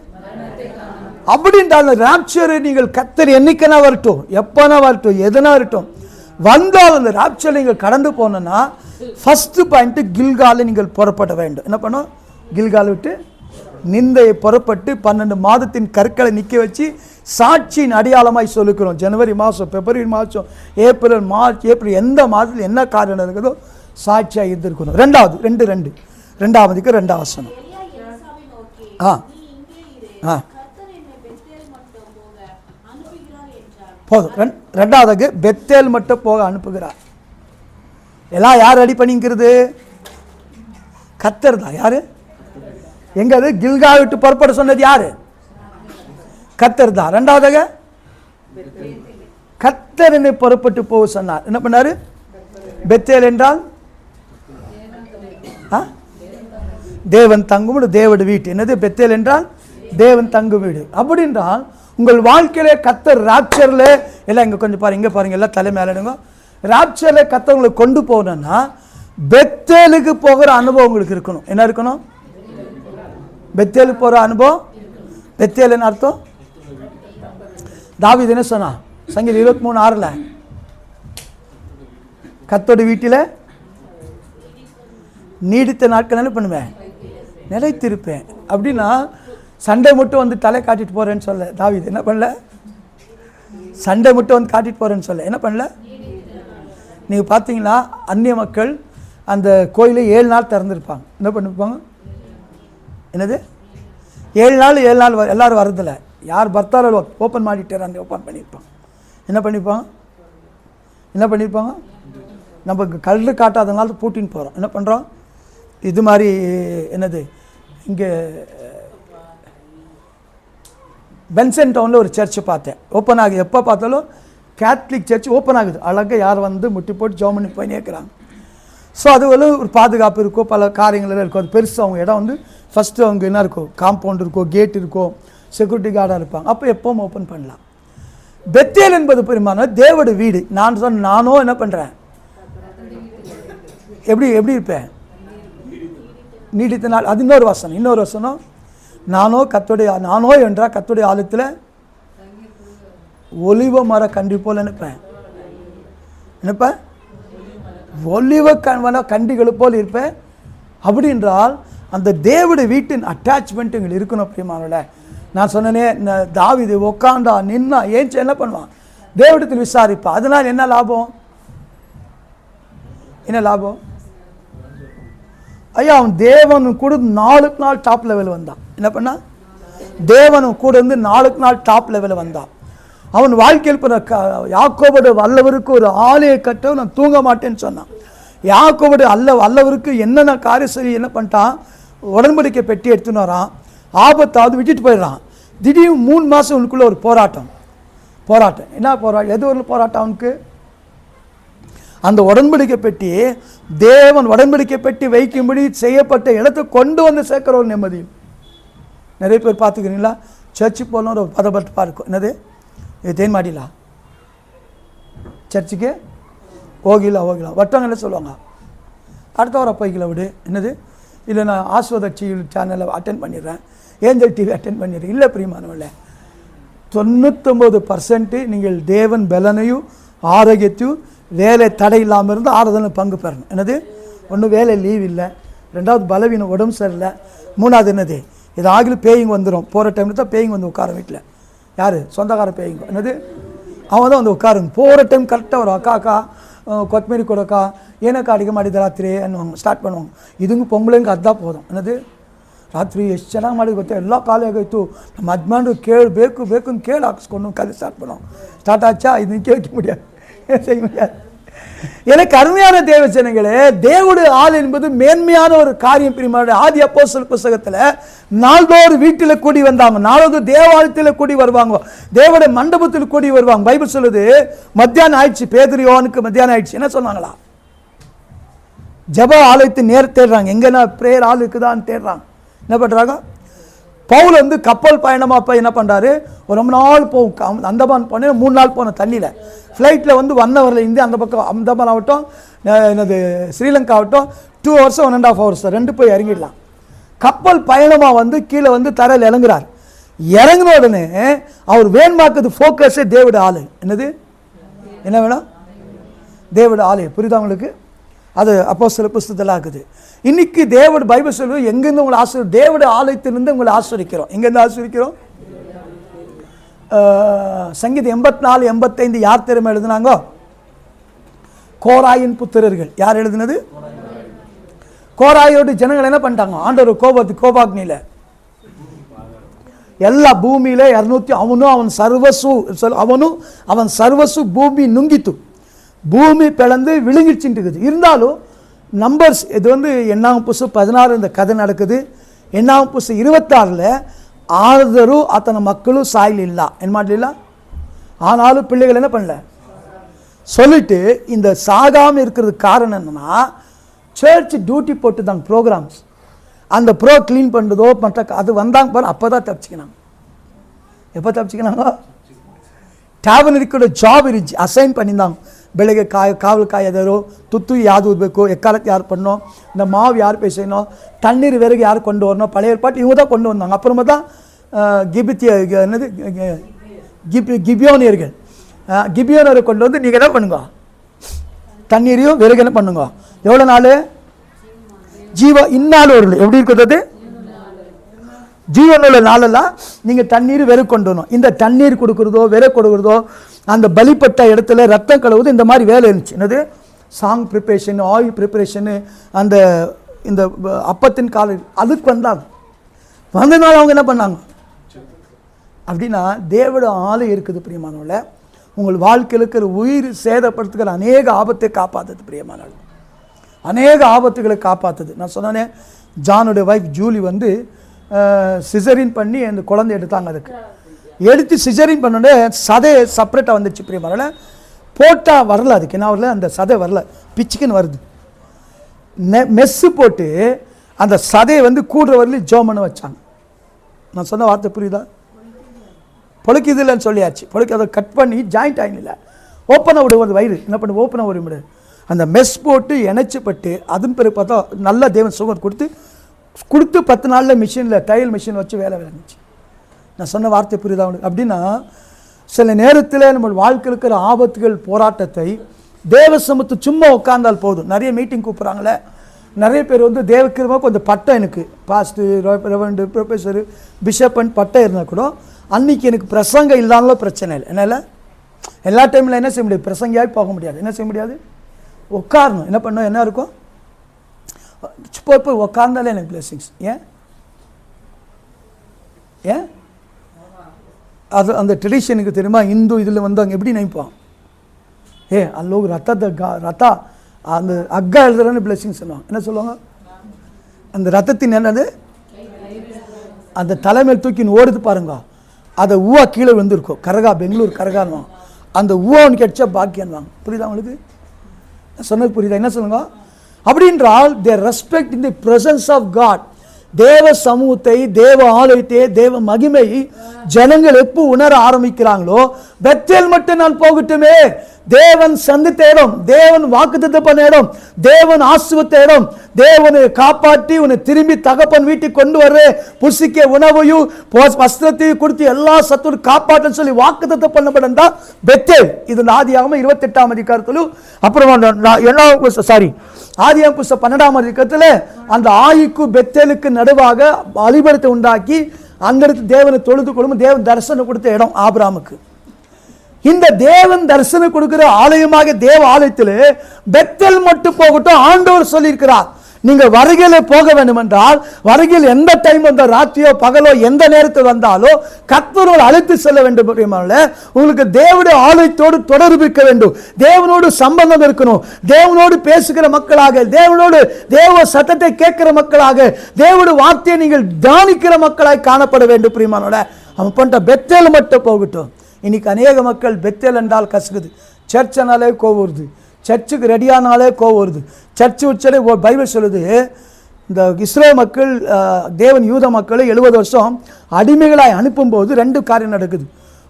அப்படின்றால் ராப்சரை நீங்கள் கர்த்தர் என்னைக்கனா வரட்டும், எப்பனா வரட்டும், எதனா வரட்டும், வந்தால் அந்த ராப்சரை நீங்கள் கடந்து போனோன்னா ஃபர்ஸ்ட் பாயிண்ட் கில்காலை நீங்கள் புறப்பட வேண்டும். என்ன பண்ணும்? கில்காலை விட்டு நிந்தையை புறப்பட்டு 12 மாதத்தின் கற்களை நிற்க வச்சு சாட்சியின் அடையாளமாய் சொல்லிக்கிறோம். ஜனவரி மாதம், பிப்ரவரி மாதம், ஏப்ரல், மார்ச், ஏப்ரல் எந்த மாதத்தில் என்ன காரியம் இருக்குதோ சாட்சியாக இருந்திருக்கணும். ரெண்டாவதுக்கு 2 வசனம். போதும். ரெண்டாவதுக்கு பெத்தேல் மட்டும் போக அனுப்புகிறார். எல்லாம் யார் ரெடி பண்ணிக்கிறது? கர்த்தர் தான். யாரு? எங்க அது கில்கா விட்டு புறப்பட சொன்னது யாரு? கர்த்தர் தான். ரெண்டாவதாக கர்த்தர் என்னை புறப்பட்டு போக சொன்னார். என்ன பண்ணாரு? பெத்தேல் என்றால் தேவன் தங்கும் தேவட வீடு. என்னது பெத்தேல் என்றால்? தேவன் தங்கும் வீடு. அப்படி என்றால் உங்கள் வாழ்க்கையிலே கர்த்தர் ராப்சர்ல எல்லாம் இங்க கொஞ்சம் பாருங்க, இங்க பாருங்க, எல்லாம் தலை மேலிடுங்க. ராப்சர்ல கர்த்தர் உங்களை கொண்டு போகணும்னா பெத்தேலுக்கு போகிற அனுபவம் உங்களுக்கு இருக்கணும். என்ன இருக்கணும்? பெத்தேலுக்கு போகிற அனுபவம். பெத்தேல் என்ன அர்த்தம்? தாவீது என்ன சொன்னா? சங்கீதம் 23:6 கர்த்தருடைய வீட்டில் நீடித்த நாட்கள் என்ன பண்ணுவேன்? நிலைத்திருப்பேன். அப்படின்னா சண்டை மட்டும் வந்து தலை காட்டிட்டு போறேன்னு சொல்ல தாவீது என்ன பண்ணல? சண்டை மட்டும் வந்து காட்டிட்டு போறேன்னு சொல்ல என்ன பண்ணல? நீங்க பார்த்தீங்களா, அந்நிய மக்கள் அந்த கோயிலை 7 நாள் திறந்துருப்பாங்க. என்ன பண்ணிருப்பாங்க? என்னது 7 நாள் எல்லாரும் வரதில்லை. யார் பர்த்தாலும் ஓப்பன் பண்ணிட்டு அந்த ஓப்பன் பண்ணியிருப்பாங்க. என்ன பண்ணியிருப்பாங்க? நம்ம கல் காட்டாதனால பூட்டின்னு போகிறோம். என்ன பண்ணுறோம்? இது மாதிரி என்னது இங்கே பென்சன் டவுனில் ஒரு சர்ச்சு பார்த்தேன், ஓப்பன் ஆகுது. எப்போ பார்த்தாலும் கேத்லிக் சர்ச் ஓப்பன் ஆகுது. அழகாக யார் வந்து முட்டி போட்டு ஜோமனி போய் நிற்கிறாங்க. ஸோ அது ஒரு பாதுகாப்பு இருக்கும், பல காரியங்கள் இருக்கும். அது பெருசாக அவங்க இடம் வந்து ஃபஸ்ட்டு அவங்க என்ன இருக்கும்? காம்பவுண்ட் இருக்கும், கேட் இருக்கும், செக்யூரிட்டி கார்டாக இருப்பாங்க. அப்போ எப்பவும் ஓப்பன் பண்ணலாம். பெத்தேல் என்பது பெருமான தேவட வீடு. நானும் என்ன பண்ணுறேன்? எப்படி இருப்பேன்? நீடித்த நாள். அது இன்னொரு வசனம். நானோ என்றால் கர்த்தருடைய ஆலயத்தில் ஒலிவ மர கன்றி போல் நினைப்பேன். ஒலிவ கண்டிகளை போல் இருப்பேன். அப்படி என்றால் அந்த தேவடைய வீட்டின் அட்டாச்மெண்ட் எங்களுக்கு இருக்கணும். பிரியமானவர்கள, நான் சொன்னனே, தாவீது உட்காண்டா நின்னா ஏன் என்ன பண்ணுவான்? தேவடத்தில் விசாரிப்பா. அதனால் என்ன லாபம்? ஐயா, அவன் தேவனும் கூட 4 நாள் டாப் லெவல் வந்தான். என்ன பண்ணா? தேவனும் கூட இருந்து 4 நாள் டாப் லெவலில் வந்தான். அவன் வாழ்க்கையில் யாக்கோபுடைய வல்லவருக்கு ஒரு ஆலய கட்ட நான் தூங்க மாட்டேன்னு சொன்னான். யாக்கோபுடைய வல்லவருக்கு என்னென்ன காரியம் சரி என்ன பண்ணிட்டான்? உடன்படிக்கை பெட்டி எடுத்துன்னு வரான். ஆபத்தாவது விட்டுட்டு போயிடுறான். திடீர்னு 3 மாதம் உனக்குள்ள ஒரு போராட்டம். என்ன போராட்டம்? எது ஒரு போராட்டம் அவனுக்கு? அந்த உடன்படிக்கை பெட்டி தேவன் உடன்படிக்கை பெட்டி வைக்கும்படி செய்யப்பட்ட இடத்தை கொண்டு வந்து சேர்க்கிற ஒரு நிம்மதி. நிறைய பேர் பார்த்துக்கிறீங்களா? சர்ச்சுக்கு போகணும் ஒரு பதப்பட்டப்பாக இருக்கும். என்னது இது? தேன் மாடிலா சர்ச்சுக்கு ஓகிலா வட்டவங்க என்ன சொல்லுவாங்க? அடுத்த வாரம் போய்க்கல விடு. என்னது? இல்லை நான் ஆஸ்வத டிவி சேனலை அட்டென்ட் பண்ணிடுறேன், ஏஞ்சல் டிவி அட்டென்ட் பண்ணிடுறேன். இல்லை பிரியமானவர்கள, 99% நீங்கள் தேவன் பலனையும் ஆரோக்கியத்தையும் வேலை தடை இல்லாமல் இருந்து ஆறுதல் பங்கு பெறணும். என்னது? ஒன்று வேலை லீவ் இல்லை, 2வது பலவீனம் உடம்பு சரியில்லை, 3வது என்னது இது ஆகிலும் பேயிங் வந்துடும். போகிற டைமில் தான் பேயிங் வந்து உட்கார வீட்டில். யார்? சொந்தக்கார பேயிங்க. என்னது? அவன் தான் வந்து உட்காருங்க. போகிற டைம் கரெக்டாக வரும். அக்கா கொத்தமல்லி கொடுக்கா ಏನಕ್ಕೆ ಅಡುಗೆ ಮಾಡಿದ ರಾತ್ರಿ ಅನ್ನುವಂಗೆ ಸ್ಟಾರ್ಟ್ பண்ணுவாங்க. இதுங்க பொம்பளைங்க அதுதான் போதும். என்னது? ರಾತ್ರಿ ಎಷ್ಟು ಚೆನ್ನಾಗಿ ಮಾಡಿ ಗೊತ್ತಾ, ಎಲ್ಲ ಖಾಲಿ ಆಗೋಯ್ತು, ನಮ್ಮ ಯಜಮಾನ್ರು ಬೇಕು ಅಂತ ಕೇಳಿ ಹಾಕಿಸ್ಕೊಂಡು ಕಲಿ ಸ್ಟಾರ್ಟ್ பண்ணுவோம். ஸ்டார்ட் ஆச்சா? இது கேட்க முடியாது, செய்ய முடியாது. எனக்கு அருமையான தேவஜனங்களே, தேவனுடைய ஆள் என்பது மேன்மையான ஒரு காரியம். பிரியமான ஆதி அப்போஸ்தலர் புத்தகத்தில் நாள்தோறும் வீட்டில் கூடி வந்தாங்க, நாளோடு தேவாலயத்தில் கூடி வருவாங்க, தேவனுடைய மண்டபத்தில் கூடி வருவாங்க. பைபிள் சொல்லுது மத்தியானம் ஆயிடுச்சு, பேதுரு யோவானுக்கு மத்தியானம் ஆயிடுச்சு. என்ன சொன்னாங்களா? ஜப ஆலயத்தை நேரம் தேடுறாங்க, எங்கன்னா பிரேயர் ஆள் இருக்குதான்னு தேடுறாங்க. என்ன பண்ணுறாங்க? பவுல் வந்து கப்பல் பயணமாக போய் என்ன பண்ணுறாரு, ஒரு ரொம்ப நாள் போகும். அந்தமான் போனேன், 3 நாள் போன தண்ணியில் ஃப்ளைட்டில் வந்து 1 ஹவரில் இருந்து அந்த பக்கம் அந்தமான் ஆகட்டும், என்னது ஸ்ரீலங்கா ஆகட்டும், 2 hours 1.5 hours 2 போய் இறங்கிடலாம். கப்பல் பயணமாக வந்து கீழே வந்து தரையில் இறங்குறார். இறங்கின உடனே அவர் வேண்மாக்குது ஃபோக்கஸே தேவட ஆளு. என்னது? என்ன வேணும்? தேவட ஆலயம். புரியுதா உங்களுக்கு? அது அப்போஸ்தலர் புஸ்தகத்தில் இருக்குது. இன்னைக்கு தேவன் பைபிள் சொல்லுவது எங்கேருந்து உங்களை தேவனுடைய ஆலயத்திலிருந்து உங்களை ஆசிரிக்கிறோம். எங்கேருந்து ஆசிரிக்கிறோம்? சங்கீதம் 84, 85 யார் தெரியுமா எழுதுனாங்க? கோராயின் புத்திரர்கள். யார் எழுதுனது? கோராயோட ஜனங்கள் என்ன பண்ணிட்டாங்க? ஆண்டவர் கோபாக்னியில் எல்லா பூமியில 200 அவன் சர்வசு பூமி நுங்கித்து பூமி பிளந்து விழுங்கிடுச்சுட்டு இருந்தாலும் நம்பர்ஸ் இது வந்து 8-16 இந்த கதை நடக்குது. 8-26 ஆதரு அத்தனை மக்களும் சாயில் இல்லா என்ன மாட்டல. ஆனாலும் பிள்ளைகள் என்ன பண்ணல சொல்லிட்டு இந்த சாகாம இருக்கிறது காரணம் என்னன்னா சர்ச் டியூட்டி போட்டு தாங்க ப்ரோக்ராம்ஸ் அந்த க்ளீன் பண்ணுறதோ மற்ற அது வந்தாங்க பாரு. அப்போ தான் தப்பிச்சுக்கினாங்க. எப்போ தப்பிச்சுக்கினாங்க? ಟ್ಯಾಬರ್ನಕಲ್ ಜಾಬ್ ಇರಿಜಿ ಅಸೈನ್ பண்ணிஇருந்தாங்க. ಬೆಳಗ್ಗೆ ಕಾವಲು ಕಾಯೋದಾರು, ತುತ್ತು ಯಾವುದು ಓದಬೇಕು, எக்காலத்து யார் பண்ணோம், இந்த மாவு யார் பேசணும், தண்ணீர் விறகு யார் கொண்டு வரணும், பழைய ஏற்பாட்டு இவங்க தான் கொண்டு வந்தாங்க. அப்புறமா தான் கிபியோனியர்கள் கொண்டு வந்து நீங்கள் என்ன பண்ணுங்க, தண்ணீரையும் விறகு என்ன பண்ணுங்க. எவ்வளோ நாள்? இந்நாள் ஒரு எப்படி இருக்கிறது? ஜீவனுள்ள நாளெல்லாம் நீங்கள் தண்ணீர் வெறு கொண்டு வரணும். இந்த தண்ணீர் கொடுக்குறதோ வெறு கொடுக்குறதோ அந்த பலிப்பட்ட இடத்துல ரத்தம் கழுவுது, இந்த மாதிரி வேலை இருந்துச்சு. என்னது சாங் ப்ரிப்பரேஷன், ஆயில் ப்ரிப்பரேஷனு, அந்த இந்த அப்பத்தின் கால அதுக்கு வந்தாங்க. வந்ததுனால அவங்க என்ன பண்ணாங்க அப்படின்னா தேவோட ஆளு இருக்குது பிரியமானவர்கள. உங்கள் வாழ்க்கையில் இருக்கிற உயிர் சேதப்படுத்துகிற அநேக ஆபத்தை காப்பாற்றுது பிரியமானவர்கள், அநேக ஆபத்துகளை காப்பாற்றுது. நான் சொன்னேன் ஜானுடைய வைஃப் ஜூலி வந்து சிசரின் பண்ணி அந்த குழந்தை எடுத்தாங்க. அதுக்கு எடுத்து சிசரின் பண்ணோடனே சதை செப்பரேட்டாக வந்துச்சு பிரியமானவர்கள. போட்டால் வரல, அதுக்கு என்ன வரல, அந்த சதை வரல, பிச்சுக்குன்னு வருது. மெஸ்ஸு போட்டு அந்த சதையை வந்து கூடுற வரலையும் ஜோமன்னு வச்சாங்க. நான் சொன்ன வார்த்தை புரியுதா? பொழுக்குது இல்லைன்னு சொல்லியாச்சு. பொழுக்கு அதை கட் பண்ணி ஜாயிண்ட் ஆகினில்ல, ஓப்பனாக விடுவது வயிறு என்ன பண்ணு, ஓப்பனாக விட முடியாது. அந்த மெஸ் போட்டு இணைச்சிப்பட்டு அதன் பிறகு பார்த்தா நல்ல தேவன் சுகம் கொடுத்து 10 நாளில் மிஷினில் தையல் மிஷின் வச்சு வேலை விளைஞ்சிச்சு. நான் சொன்ன வார்த்தை புரியுதா அவனுக்கு? அப்படின்னா சில நேரத்தில் நம்ம வாழ்க்கையில் இருக்கிற ஆபத்துகள் போராட்டத்தை தேவ சமூகத்தை சும்மா உட்கார்ந்தால் போதும். நிறைய மீட்டிங் கூப்பிட்றாங்களே, நிறைய பேர் வந்து தேவக்கிரமாக கொஞ்சம் பட்டம், எனக்கு பாஸ்ட்டு, ரெவரண்டு, ப்ரொஃபஸரு, பிஷப்னு பட்டம் இருந்தால் கூட அன்றைக்கி எனக்கு பிரசங்கம் இல்லாமலும் பிரச்சனை இல்லை. என்னால் எல்லா டைமில் என்ன செய்ய முடியாது, பிரசங்கியாகி போக முடியாது. என்ன செய்ய முடியாது, உட்காரணும். என்ன பண்ணணும், என்ன இருக்கும், போய் உட்கார்ந்தாலே எனக்கு பிளெஸிங்ஸ். ஏன் ஏன் அது அந்த ட்ரெடிஷனுக்கு தெரியுமா? இந்து இதில் வந்து அங்கே எப்படி நினைப்பான், அல்லோக ரத்தா அந்த அக்கா எழுதுறன்னு பிளெஸிங்ஸ் சொல்லுவாங்க. என்ன சொல்லுவாங்க, அந்த ரத்தத்தின் என்னது அந்த தலைமையில் தூக்கின்னு ஓடுது பாருங்க, அதை ஊவா கீழே விழுந்துருக்கும். கரகா, பெங்களூர் கரகான்னு அந்த ஊவான்னு கிடைச்சா பாக்கியான்வாங்க. புரியுதா உங்களுக்கு? சொன்னது புரியுதா? என்ன சொல்லுங்க அப்படின்றால் they respect in the presence of God. தேவ சமூகத்தை, தேவ ஆலயத்தை, தேவ மகிமை ஜனங்கள் எப்போ உணர ஆரம்பிக்கிறாங்களோ, பெத்தேல் மட்டும் நான் போகட்டுமே, தேவன் சந்தித்த இடம், தேவன் வாக்குத்தத்தம் பண்ண இடம், தேவன் ஆசீர்வதித்த இடம், தேவனை காப்பாற்றி உன்னை திரும்பி தகப்பன் வீட்டுக்கு கொண்டு வர புசிக்க உணவையும் வஸ்திரத்தையும் கொடுத்து எல்லா சத்துரும் காப்பாற்ற சொல்லி வாக்குத்தத்தம் பண்ணப்படும் தான் பெத்தேல். இது ஆதியாகமம் 28ஆம் அதிகாரத்திலும் அப்புறம் ஆதியாகமம் 12ஆம் அதிகாரத்தில் அந்த ஆயிக்கு பெத்தேலுக்கு நடுவாக அலிபரத்தை உண்டாக்கி அங்கிருந்து தேவனை தொழுது கொள்ளும் தேவன் தரிசனம் கொடுத்த இடம் ஆபிரகாமுக்கு. இந்த தேவன் தரிசனம் கொடுக்கிற ஆலயமாக தேவ ஆலயத்தில் பெத்தேல் மட்டும் போகட்டும் ஆண்டவர் சொல்லியிருக்கிறார். நீங்க வருகையில போக வேண்டும் என்றால் வருகையில் எந்த டைம் வந்த ராத்திரியோ பகலோ எந்த நேரத்தில் வந்தாலோ கர்த்தரோடு அழைத்து செல்ல வேண்டும். உங்களுக்கு தேவனுடைய ஆலயத்தோடு தொடர்பு இருக்க வேண்டும், தேவனோடு சம்பந்தம் இருக்கணும், தேவனோடு பேசுகிற மக்களாக, தேவனோடு தேவ சத்தத்தை கேட்கிற மக்களாக, தேவனுடைய வார்த்தையை நீங்கள் தியானிக்கிற மக்களாக காணப்பட வேண்டும். பிரியமானோட அவன் பண்ணிட்ட பெத்தேல் மட்டும் போகட்டும். இன்னைக்கு அநேக மக்கள் பெத்தேல் என்றால் கசுகுது, சர்ச்சனாலே கோவுறுது, சர்ச்சுக்கு ரெடியானாலே கோவம் வருது. சர்ச்சு உச்சலே பைபிள் சொல்லுது, இந்த இஸ்ரேல் மக்கள் தேவன் யூத மக்களை 70 வருஷம் அடிமைகளாய் அனுப்பும்போது 2 காரியம் நடக்குது.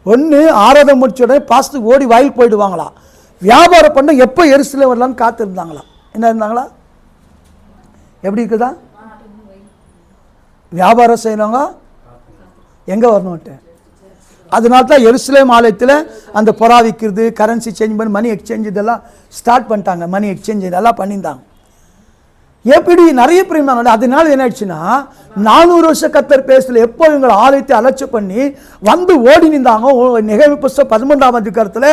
ஒன்று, ஆராதனை முடிச்ச உடனே பாஸ்து ஓடி வயல் போயிடுவாங்களா, வியாபாரம் பண்ண எப்போ எருசலேம் வரலான்னு காத்திருந்தாங்களா. என்ன இருந்தாங்களா, எப்படி இருக்குதா, வியாபாரம் செய்யறவங்க எங்கே வரணும்ட்டு. அதனால தான் எருசலேம் ஆலயத்தில் அந்த புறா விற்கிறது, கரன்சி சேஞ்ச் பண்ணி மணி எக்ஸ்சேஞ்ச் இதெல்லாம் ஸ்டார்ட் பண்ணிட்டாங்க. மணி எக்ஸ்சேஞ்ச் இதெல்லாம் பண்ணியிருந்தாங்க. எப்படி நிறைய பிரியமான. அதனால என்ன ஆயிடுச்சுன்னா 400 வருஷம் கர்த்தர் பேசல. எப்போ இவங்களை ஆலயத்தை அலட்சியம் பண்ணி வந்து ஓடி நின்றாங்க. நெகேமியா புஸ்தகம் 11ஆம் அதிகாரத்தில்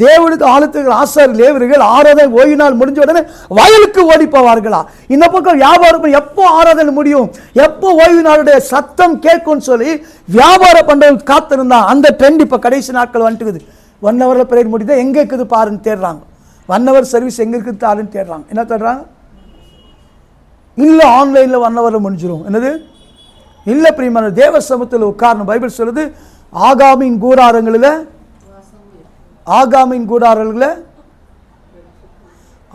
தேவனுக்கு ஆலயத்துக்கு ஆசாரியர் லேவியர்கள் ஆராதனை ஓய்வு நாள் முடிஞ்ச உடனே வயலுக்கு ஓடி போவார்களா. இந்த பக்கம் வியாபாரம் எப்போ ஆராதனை முடியும், எப்போ ஓய்வு நாளுடைய சத்தம் கேட்கும்னு சொல்லி வியாபாரம் பண்றவங்க காத்திருந்தான். அந்த ட்ரெண்ட் இப்போ கடைசி நாட்கள் வந்துட்டுக்குது. 1 ஹவரில் பிரேயர் முடியுது, எங்கே இருக்குது பாருன்னு தேடுறாங்க. 1 ஹவர் சர்வீஸ் எங்கே இருக்குது தாருன்னு தேடுறாங்க. என்ன தேடுறாங்க? இல்லை ஆன்லைனில் 1 ஹவரில் முடிஞ்சிடும். என்னது? இல்லை பிரியமான தேவ சமூகத்தில் உட்காரணும். பைபிள் சொல்லுது ஆகாமின் கூடாரங்களில்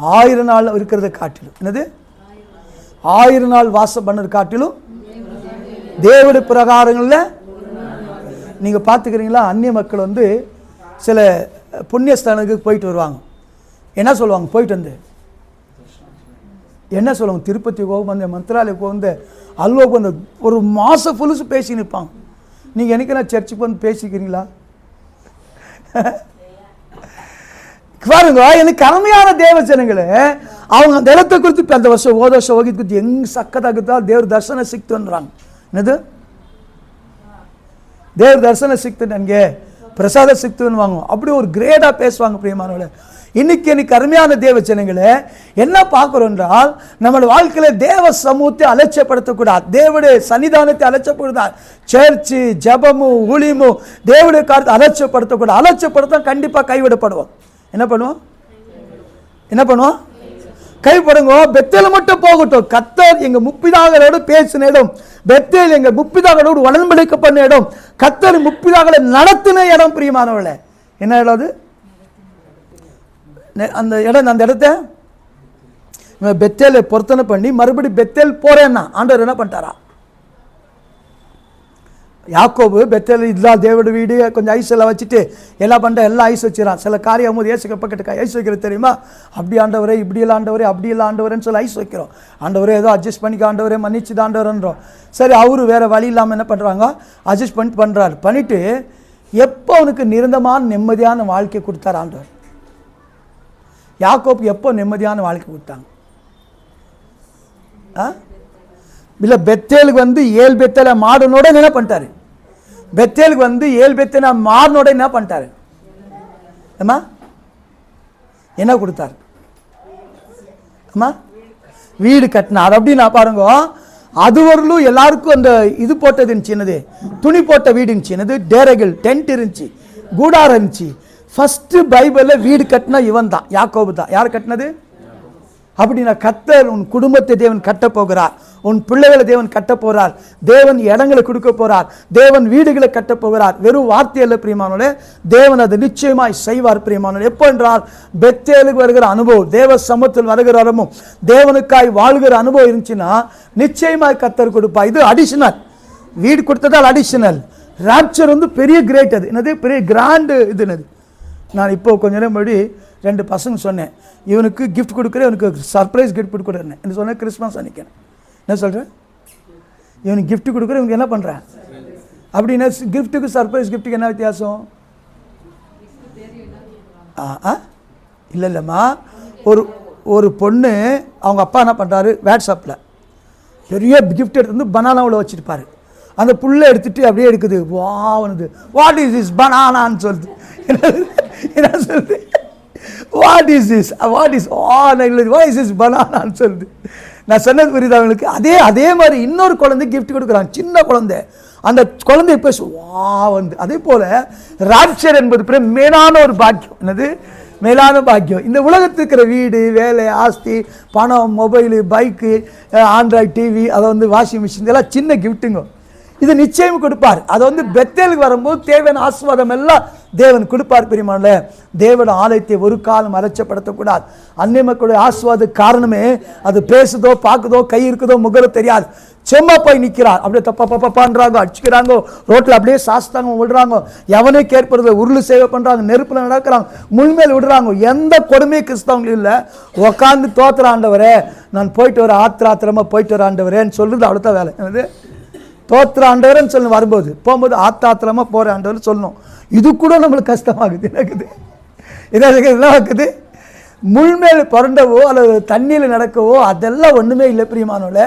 1000 நாள் இருக்கிறத காட்டிலும், என்னது 1000 நாள் வாசம் பண்ணது காட்டிலும் தேவனுடைய பிரகாரங்களில். நீங்கள் பார்த்துக்கிறீங்களா, அந்நிய மக்கள் வந்து சில புண்ணியஸ்தானத்துக்கு போயிட்டு வருவாங்க. என்ன சொல்லுவாங்க? போயிட்டு வந்து என்ன சொல்லுவாங்க? திருப்பதி போகும், அந்த மந்திராலயம் போகும், அல்வாவுக்கு வந்து ஒரு மாதம் ஃபுல்லுசு பேசி நிற்பாங்க. நீங்கள் என்னைக்கு சர்ச்சுக்கு வந்து பேசிக்கிறீங்களா? பாருங்க, எனக்கு அருமையான தேவ ஜனங்களே, அவங்க அந்த இடத்தை குறித்து அந்த வருஷம் ಹೋದ ವರ್ಷ ಹೋಗಿದ್ದು ಹೆಂಗ್ ಸಕ್ಕತ್ತಾಗುತ್ತಾ, ದೇವ್ರ ದರ್ಶನ ಸಿಕ್ತು ಅಂದ್ರಾಂಗ. என்னது? தேவ தரிசனம் சிக்து, ನನಗೆ பிரசாத சிக்துன்னு வாங்குவோம். அப்படி ஒரு கிரேடாக பேசுவாங்க பிரியமானவர்களே. இன்னைக்கு அருமையான தேவ ஜனங்களே, என்ன பார்க்கிறோம் என்றால், நம்மளோட வாழ்க்கையில் தேவ சமூகத்தை அலட்சியப்படுத்தக்கூடாது, தேவனுடைய சன்னிதானத்தை அலட்சியப்படுத்தாது, சர்ச்சு ஜபமு ஊழியமு தேவனுடைய காரியத்தை அலட்சியப்படுத்தக்கூடாது. அலட்சியப்படுத்த கண்டிப்பாக கைவிடப்படுவோம். என்ன பண்ணுவோம்? கைப்படுங்க. பெத்தேல் மட்டும் போகட்டும். கர்த்தர் எங்க முப்பிதாகளோடு பேசின இடம், பெத்தேல் எங்க முப்பிதாகளோடு உடன்படிக்கை பண்ண இடம், கர்த்தர் முப்பிதாகளை நடத்தின இடம் பிரியமானவர்களே. என்ன இடம் அது? அந்த இடத்த பெத்தேலை பொருத்தனை பண்ணி மறுபடி பெத்தேல் போறேன்னா ஆண்டவர் என்ன பண்ணிட்டாரா? யாக்கோபு பெத்தேல் இல்லா தேவட வீடு கொஞ்சம் ஐஸ் எல்லாம் வச்சுட்டு எல்லாம் பண்ணிட்டு எல்லாம் ஐஸ் வச்சுறான். சில காரியம் போது ஏசுக்கு பக்கத்துக்கு ஐஸ் வைக்கிறது தெரியுமா? அப்படி ஆண்டவரே, இப்படி இல்லை ஆண்டவரே, அப்படி இல்லை ஆண்டவரேன்னு சொல்லி ஐஸ் வைக்கிறோம். ஆண்டவரே ஏதோ அட்ஜஸ்ட் பண்ணிக்க ஆண்டவரே, மன்னிச்சு ஆண்டவரன்றோம். சரி, அவரு வேற வழி இல்லாமல் என்ன பண்ணுறாங்க? அட்ஜஸ்ட் பண்ணிட்டு எப்போ அவனுக்கு நிரந்தரமான நிம்மதியான வாழ்க்கை கொடுத்தார் ஆண்டவர்? யாக்கோபுக்கு எப்போ நிம்மதியான வாழ்க்கை கொடுத்தாங்க? இல்லை, பெத்தேலுக்கு வந்து 7 பெத்தேல மாடனோட என்ன பண்ணிட்டாரு? பெத்தேலுக்கு வந்து 7 பெத்தேல மாடனோட என்ன பண்ணிட்டாரு? அம்மா என்ன கொடுத்தாரு? அம்மா வீடு கட்டினார். அப்படின்னு நான் பாருங்க, அது வரலும் எல்லாருக்கும் அந்த இது போட்டது இருந்துச்சு, என்னது துணி போட்ட வீடு இருந்துச்சு, என்னது டேரைகள் டென்ட் இருந்துச்சு, கூடாரம் இருந்துச்சு. ஃபர்ஸ்ட் பைபிளில் வீடு கட்டினா இவன் தான், யாக்கோபு தான். யார் கட்டினது? அப்படின்னா கர்த்தர் உன் குடும்பத்தை தேவன் கட்ட போகிறார், உன் பிள்ளைகளை தேவன் கட்ட போறார், தேவன் இடங்களை கொடுக்க போறார், தேவன் வீடுகளை கட்ட போகிறார். வெறும் வார்த்தையல்ல பிரியமானவர்களே, தேவன் அதை நிச்சயமாய் செய்வார் பிரியமானவர்களே. எப்போ என்றால் பெத்தேலுக்கு வருகிற அனுபவம், தேவ சமூகத்தில் வருகிற அனுபவம், தேவனுக்காய் வாழ்கிற அனுபவம் இருந்துச்சுன்னா நிச்சயமாய் கர்த்தர் கொடுப்பார். இது அடிஷனல். வீடு கொடுத்ததால் அடிஷனல். ராப்சர் வந்து பெரிய கிரேட். அது என்னது? பெரிய கிராண்டு. இது என்னது? நான் இப்போ கொஞ்ச நேரம் முன்னாடி 2 பசங்க சொன்னேன், இவனுக்கு கிஃப்ட் கொடுக்குறேன், இவனுக்கு சர்ப்ரைஸ் கிஃப்ட் கொடுக்குறேன். என்ன சொன்னேன்? கிறிஸ்மஸ் அன்னைக்கேன். என்ன சொல்கிறேன்? இவனுக்கு கிஃப்ட் கொடுக்குறேன், இவனுக்கு என்ன பண்ணுறேன் அப்படின்னா, கிஃப்ட்டுக்கு சர்ப்ரைஸ் கிஃப்ட்டுக்கு என்ன வித்தியாசம்? இல்லைம்மா, ஒரு பொண்ணு அவங்க அப்பா என்ன பண்ணுறாரு, வாட்ஸ்அப்பில் பெரிய கிஃப்ட் எடுத்து வந்து பனானாவில் வச்சுருப்பாரு. அந்த புல்லை எடுத்துகிட்டு அப்படியே எடுக்குது. வாவனுது, வாட் இஸ் திஸ் பனானான்னு சொல்லுது. என்ன சொல்லுது? What is this, what is this பனானான்னு சொல்லுது. நான் சொன்னது புரியுது அவங்களுக்கு? அதே மாதிரி இன்னொரு குழந்தை கிஃப்ட் கொடுக்குறாங்க, சின்ன குழந்தை. அந்த குழந்தை இப்போ வந்து அதே போல் ராப்சர் என்பது மேலான ஒரு பாக்கியம். என்னது? மேலான பாக்கியம். இந்த உலகத்தில் இருக்கிற வீடு, வேலை, ஆஸ்தி, பணம், மொபைலு, பைக்கு, ஆண்ட்ராய்டு டிவி, அதை வந்து வாஷிங் மிஷின், இதெல்லாம் சின்ன கிஃப்ட்டுங்க. இது நிச்சயம் கொடுப்பார். அதை வந்து பெத்தேலுக்கு வரும்போது தேவையான ஆசீர்வாதம் எல்லாம் தேவன் கொடுப்பார் பிரியமானவர்களே. தேவன் ஆலயத்தை ஒரு காலம் அலட்சியப்படுத்தக்கூடாது. அந்நிய மக்களுடைய ஆசீர்வாத காரணமே அது பேசுதோ, பார்க்குதோ, கை இருக்குதோ, முகரோ தெரியாது. செம்மா போய் நிற்கிறார். அப்படியே தப்பான்றாங்க, அடிச்சுக்கிறாங்க, ரோட்டில் அப்படியே சாஸ்தாங்க விடுறாங்க, எவனே கேட்பறது, உருள் சேவை பண்ணுறாங்க, நெருப்பில் நடக்கிறாங்க, முள்மேல் விடுறாங்க. எந்த கொடுமையும் கிறிஸ்தவங்களும் இல்லை. உக்காந்து தோத்துற ஆண்டவரே, நான் போயிட்டு வர ஆத்திராத்திரமா போயிட்டு வர ஆண்டவரேன்னு சொல்றது அவ்வளோதான் வேலை. என்னது? தோத்துற ஆண்டவரேன்னு சொல்லணும். வரும்போது போகும்போது ஆத்தாத்திரமா போகிற ஆண்டவர் சொல்லணும். இது கூட நம்மளுக்கு கஷ்டமாகுது. என்னக்குது? என்ன இருக்குது? முள்மேல் புரண்டவோ அல்லது தண்ணியில் நடக்கவோ அதெல்லாம் ஒன்றுமே இல்லை பிரியமானவர்களே.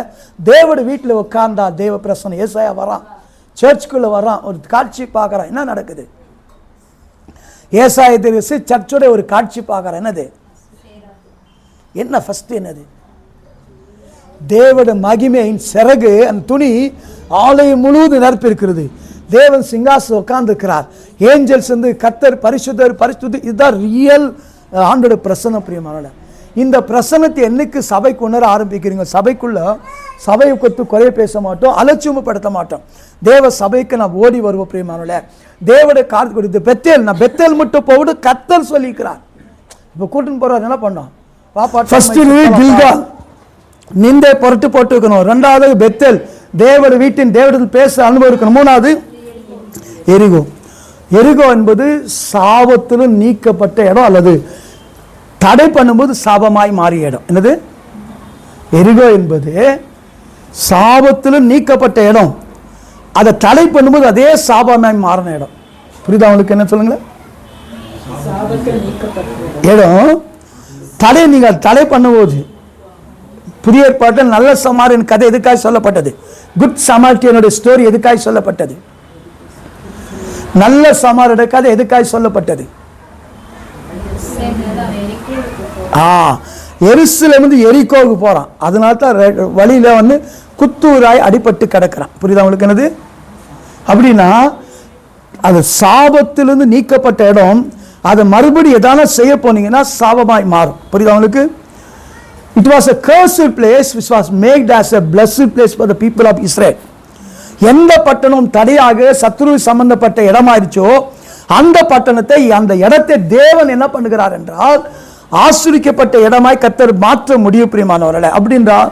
தேவோட வீட்டில் உட்கார்ந்தா தேவ பிரசன்னம். ஏசாயா வரான், சர்ச்சுக்குள்ளே வரான், ஒரு காட்சி பார்க்குறான். என்ன நடக்குது? ஏசாயா தீர்க்கதரிசி சர்ச்சோட ஒரு காட்சி பார்க்குறான். என்னது? என்ன ஃபஸ்ட்டு என்னது? தேவோட மகிமையின் சிறகு, அந்த துணி ஆலயம் முழுவதும் நிரப்பி இருக்கிறது. தேவன் சிங்காசனம் உட்கார்ந்துருக்கிறார். ஏஞ்சல்ஸ் வந்து கர்த்தர் பரிசுத்தர் பரிசுத்தர். இதுதான் ரியல் ஆண்டோட பிரசன்னம் பிரியமானவர்களே. இந்த பிரசன்னத்தை என்னைக்கு சபைக்கு உணர ஆரம்பிக்கிறீங்க, சபைக்குள்ள சபையை கொத்து குறைய பேச மாட்டோம், அலட்சியப்படுத்த மாட்டோம். தேவ சபைக்கு நான் ஓடி வருவோம் பிரியமானவர்களே. தேவோட காத்து கொடுத்து பெத்தேல், நான் பெத்தேல் மட்டும் போவிட்டு கர்த்தர் சொல்லிக்கிறார். இப்போ கூட்டின்னு போறாரு, என்ன பண்ணோம்? நிந்தை புரட்டு போட்டு இருக்கணும். ரெண்டாவது பெத்தேல், தேவட வீட்டின் தேவடத்தில் பேச அனுபவம் இருக்கணும். மூணாவது எரிகோ. எரிகோ என்பது சாபத்திலும் நீக்கப்பட்ட இடம், அல்லது தடை பண்ணும்போது சாபமாய் மாறிய இடம். என்னது? எரிகோ என்பது சாபத்திலும் நீக்கப்பட்ட இடம், அதை தடை பண்ணும்போது அதே சாபமாய் மாறின இடம். புரியுதா உங்களுக்கு? என்ன சொல்லுங்களேன்? இடம் தடை, நீங்கள் தடை பண்ணும்போது. புதிய ஏற்பாட்டில் நல்ல சமாரியன் கதை எதுக்காக சொல்லப்பட்டது? குட் சமாரியனுடைய ஸ்டோரி எதுக்காக சொல்லப்பட்டது? நல்ல சமாரியனுடைய கதை எதுக்காக சொல்லப்பட்டது? எருசலேமிலிருந்து எரிகோவுக்கு போறான். அதனால தான் வழியில வந்து குத்தூராய் அடிபட்டு கிடக்கிறான். புரியுதா உங்களுக்கு? என்னது அப்படின்னா, அது சாபத்திலிருந்து நீக்கப்பட்ட இடம். அதை மறுபடியும் எதான செய்ய போனீங்கன்னா சாபமாய் மாறும். புரியுதா உங்களுக்கு? It was a cursed place which was made as a blessed place for the people of Israel. எந்த பட்டணம் தடையாக சத்துரு சம்பந்தப்பட்ட இடமாயிருச்சோ அந்த பட்டணத்தை, அந்த இடத்தை தேவன் என்ன பண்ணுகிறார் என்றால் ஆசீர்வதிக்கப்பட்ட இடமாய் கர்த்தர் மாற்ற முடியும் பிரியமானவர்களே. அப்படின்றால்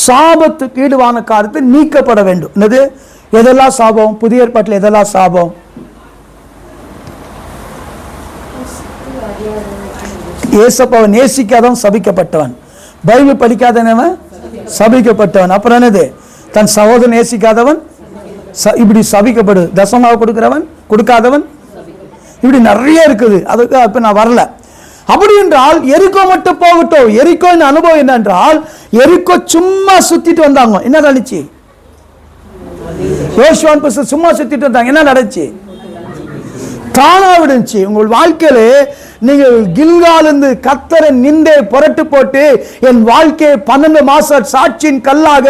சாபத்துக்கு ஈடுவான காரியத்தை நீக்கப்பட வேண்டும். என்னது? எதெல்லாம் சாபம்? புதிய ஏற்பாட்டில் எதெல்லாம் சாபம்? ஏசப்பாவை நேசிக்காதவன் சபிக்கப்பட்டவன், பைபிள் படிக்காதவன் சபிக்கப்பட்டவன். அப்புறம் என்னது? தன் சகோதரன் நேசிக்காதவன் இப்படி சபிக்கப்படு. தசமாவை கொடுக்கிறவன் கொடுக்காதவன், இப்படி நிறைய இருக்குது. அதுக்கு அப்ப நான் வரல. அப்படி என்றால் எரிகோ மட்டும் போகட்டும். எரிகோ அனுபவம் என்னென்றால், எரிகோ சும்மா சுத்திட்டு வந்தாங்க. என்ன நடந்துச்சு? யோசுவான் புஸ்தகம் சும்மா சுத்திட்டு வந்தாங்க. என்ன நடந்துச்சு? தானா விடுச்சு. உங்கள் வாழ்க்கையில நீங்கள் கில்காலிருந்து கர்த்தரை நிந்தை புரட்டு போட்டு என் வாழ்க்கையை 12 மாசம் சாட்சியின் கல்லாக